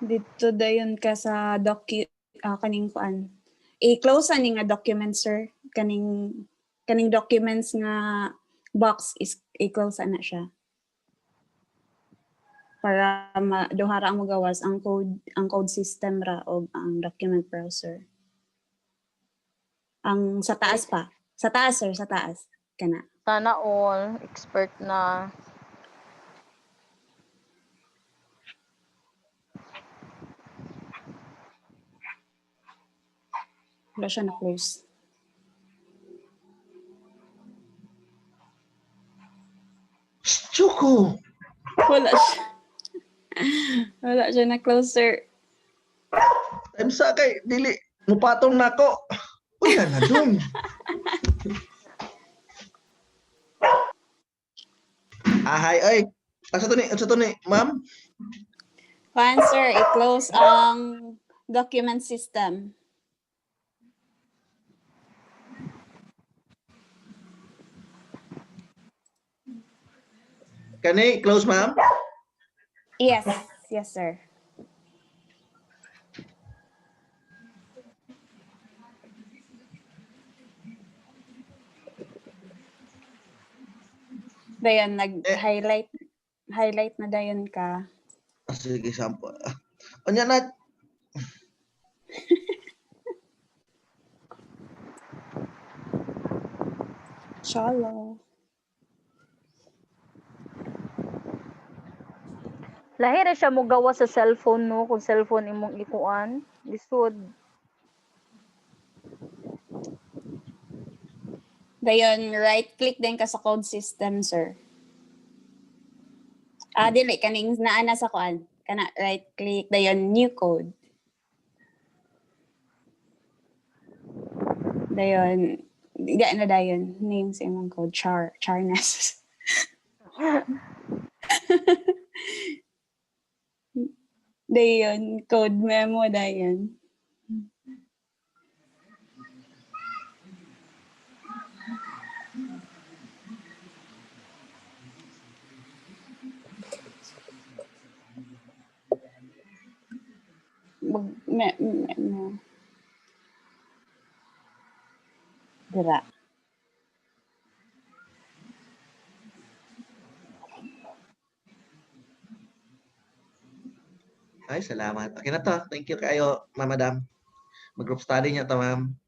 Dito dayon ka sa kaning kuan. I-close ani nga document, sir. Kaning documents nga box is i-close na siya. Para duhara ang magawas ang code system ra o ang document browser. Ang sa taas pa. Sa taas, sir, sa taas. Kana. Sana all expert na. Wala siya na-close. Choco! Wala siya. Wala siya na-close, sir. Time sa kay, dili. Mupatong na ako. Uy, na dun. Ahay, oy. Asa to ni, ma'am? Kuan, sir, i-close ang document system. Kani, close, ma'am? Yes. Yes, sir. Dayan, nag-highlight. highlight na dayon ka. Sige, sample. Anya na, Shallow. Lahi ra siya mo gawa sa cellphone no, kung cellphone imong ikuan. Lisod. Dayon, right-click din ka sa code system, sir. Dili, kaning naana sa kuan. Kana, right-click, dayon, new code. Dayon, di na dayon, name sa imong code, charness. Dayon, code memo dayon. Dira. ay, salamat. Okay na to. Thank you kayo, Madam. Mag-group study niya to, ma'am.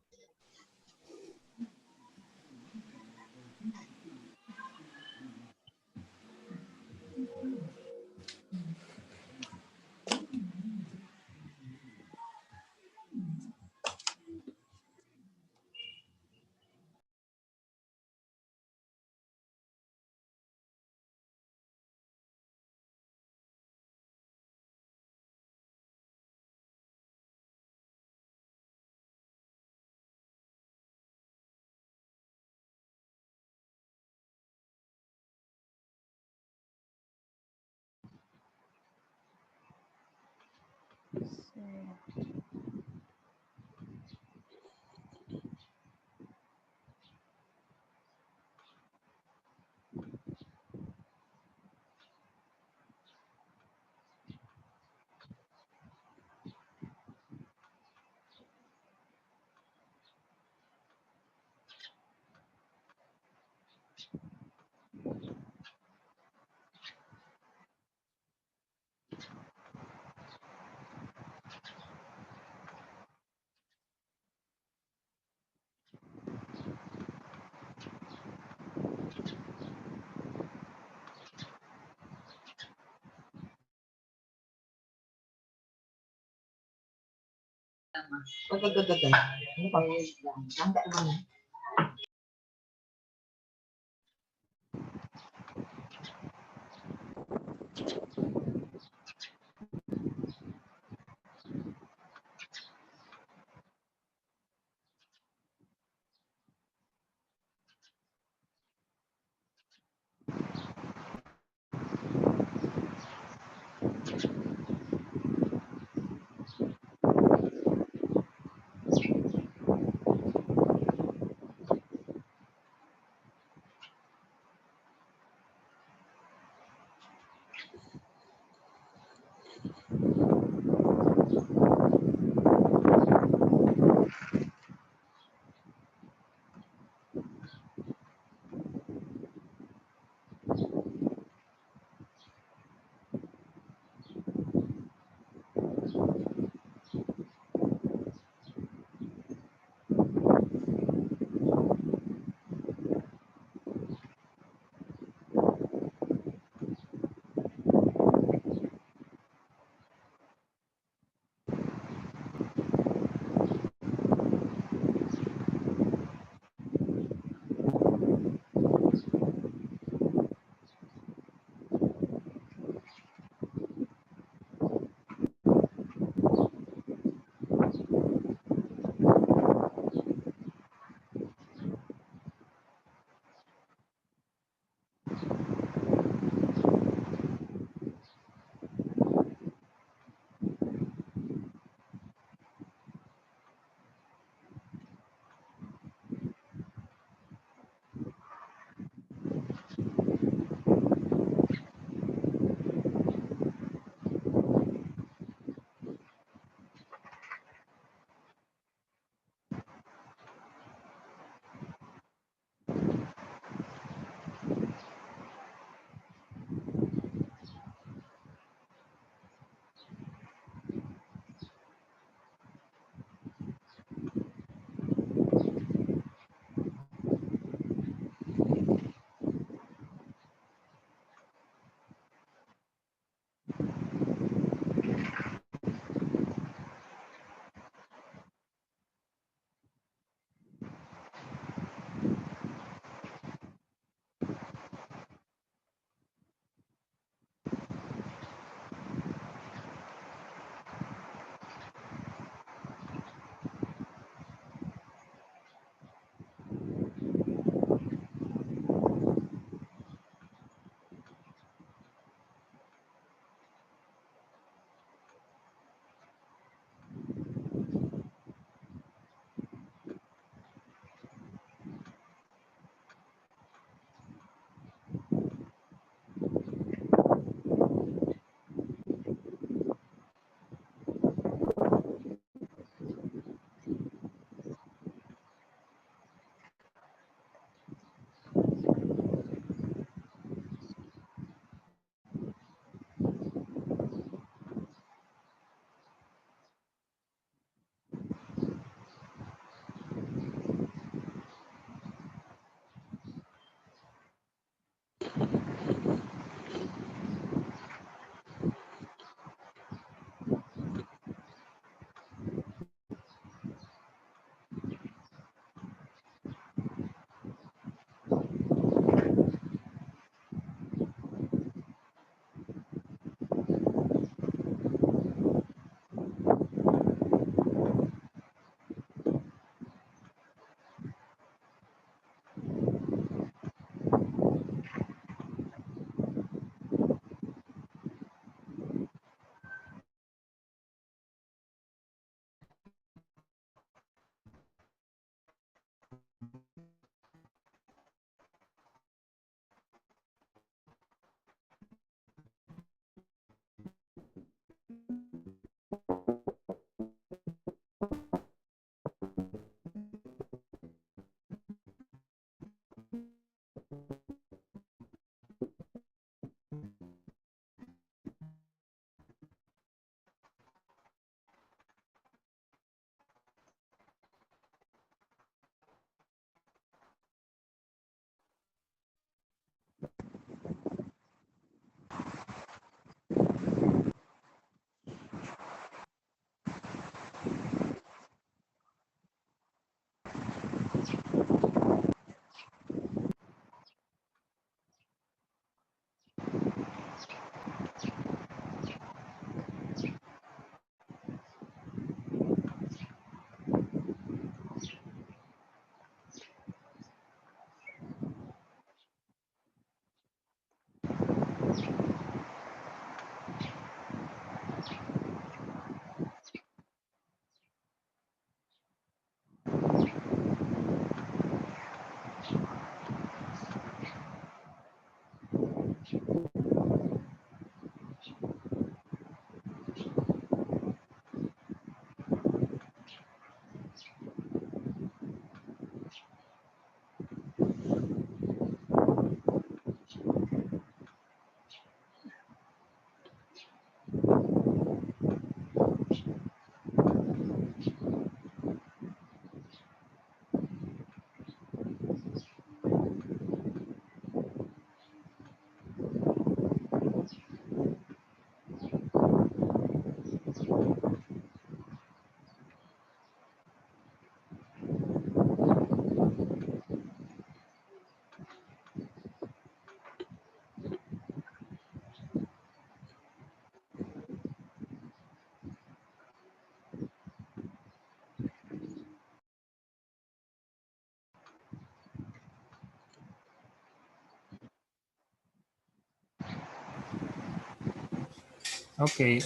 Okay.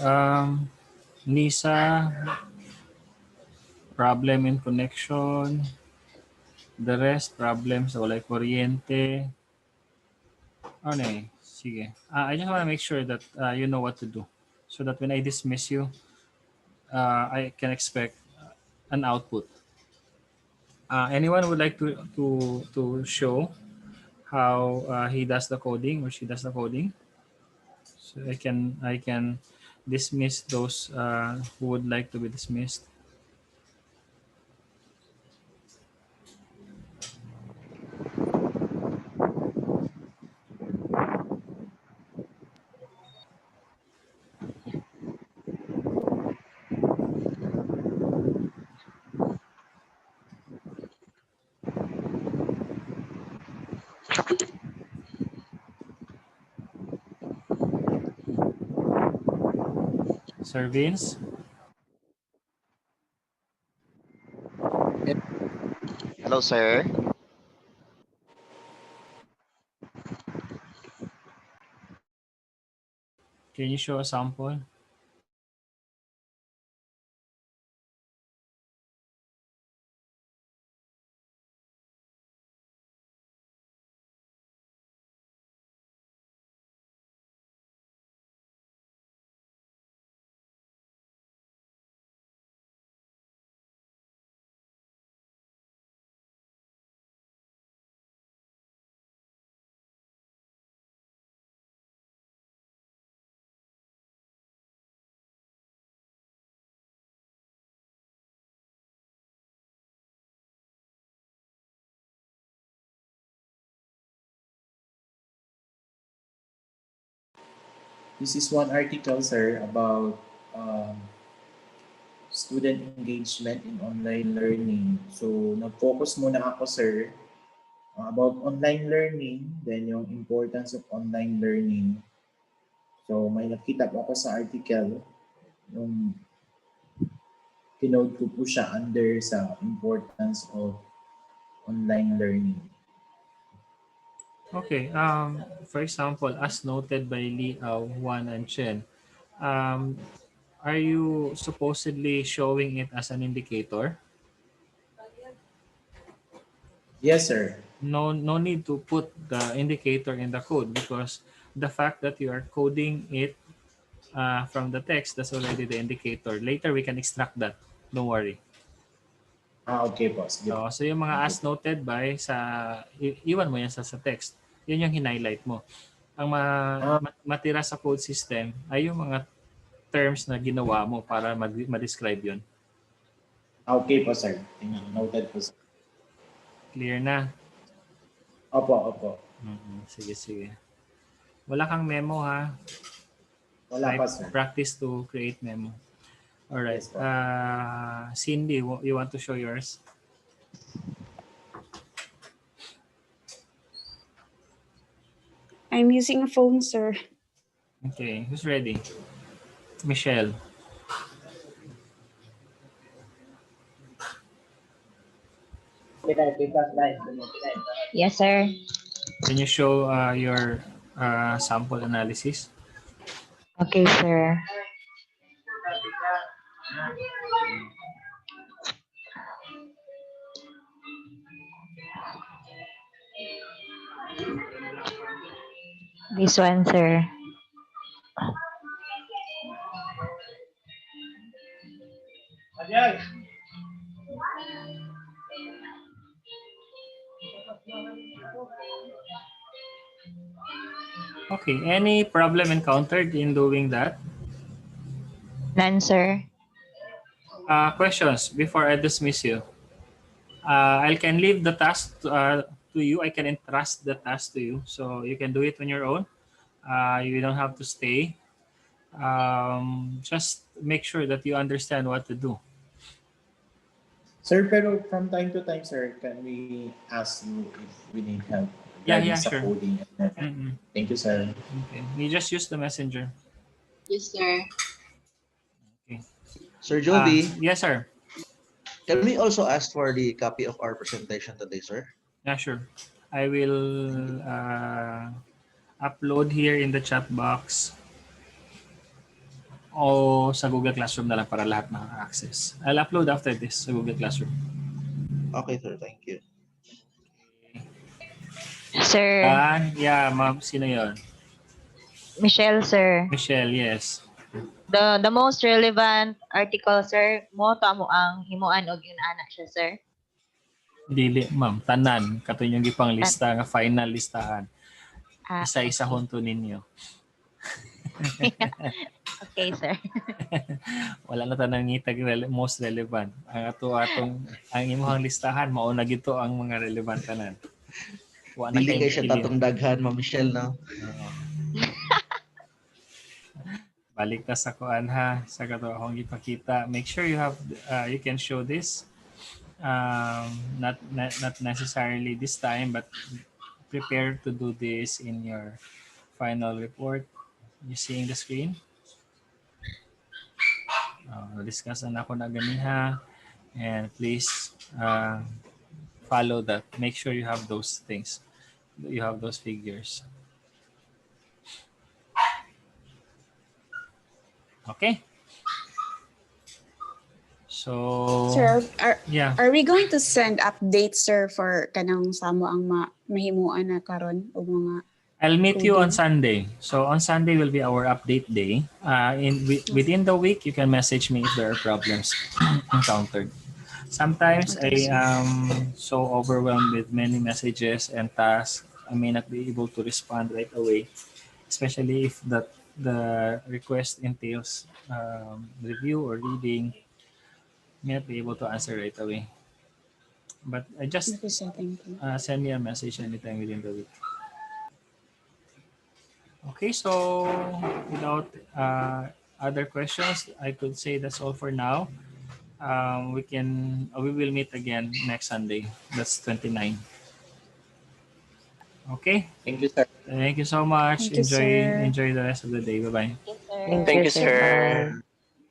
Nisa, problem in connection. The rest, problems sa walay kuryente. Ano eh, sige. I just want to make sure that you know what to do. So that when I dismiss you, I can expect an output. Anyone would like to show how he does the coding or she does the coding? So I can dismiss those who would like to be dismissed. Sir Vince? Hello, sir. Can you show a sample? This is one article, sir, about um, student engagement in online learning. So, nag-focus muna ako, sir, about online learning, then yung importance of online learning. So, may nakita po ako sa article, yung pinode ko po siya under sa importance of online learning. Okay. For example, as noted by Liao, Juan, and Chen, are you supposedly showing it as an indicator? Yes, sir. No need to put the indicator in the code because the fact that you are coding it from the text, that's already the indicator. Later, we can extract that. Don't worry. Okay po. Sige po. So yung mga as noted by iwan mo yan sa text. Yun yung highlight mo. Ang matira sa code system ay yung mga terms na ginawa mo para ma-describe yun. Okay po, sir. Noted po, sir. Clear na? Opo. Sige. Wala kang memo, ha? Wala pa, sir. Practice to create memo. Alright. Yes, po. Cindy, you want to show yours? I'm using a phone, sir. Okay. Who's ready? Michelle. Yes, sir. Can you show your sample analysis? Okay, sir. This one, sir. Okay. Any problem encountered in doing that? None, sir. Questions before I dismiss you. I can leave the task to you. I can entrust the task to you, so you can do it on your own. You don't have to stay. Just make sure that you understand what to do. Sir, pero from time to time, sir, can we ask you if we need help regarding sa Sure. coding? Thank you, sir. Okay. You just use the messenger. Yes, sir. Okay. Sir Joby, Yes, sir. can we also ask for the copy of our presentation today, sir? Yeah, sure. I will upload here in the chat box. o sa Google Classroom na lang para lahat maka-access? I'll upload after this sa Google Classroom. Okay, sir. Thank you. Sir, Yeah, ma'am. Sino yon? Michelle, sir. Michelle, yes. The most relevant article, sir, mo to mo ang himuan og yun ana siya, sir. Dili, ma'am. Tanan. Kato yung gipang lista nga final listahan. Isa-isa Okay. hunto ninyo. Okay, sir. Wala na tanang ngitag most relevant. Ang imuhang listahan, mauna gito ang mga relevant tanan. Wala na Dili kay siya kilin. tatong daghan, Ma'am Michelle, no? Oo. Balik na sa kuan ha, sa kato akong ipakita. Make sure you have you can show this. Not necessarily this time, but prepare to do this in your final report. You seeing the screen? Discuss na ako na ganiha, and please follow that. Make sure you have those things. You have those figures. Okay. So, Sir, yeah. are we going to send updates, sir, for kanang samo ang mahimuan na karon o mga I'll meet you on coding? Sunday. So on Sunday will be our update day. Within the week, you can message me if there are problems encountered. Sometimes Okay, I am so overwhelmed with many messages and tasks, I may not be able to respond right away, especially if the request entails review or reading. May not be able to answer right away. But I just Okay, sir. Thank you. send me a message anytime within the week. Okay, so without other questions, I could say that's all for now. We will meet again next Sunday. That's 29. Okay. Thank you, sir. Thank you so much. Thank you, sir. Enjoy the rest of the day. Bye bye. Thank Thank you, you, sir. sir.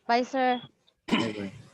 Bye. Bye, sir. Bye bye.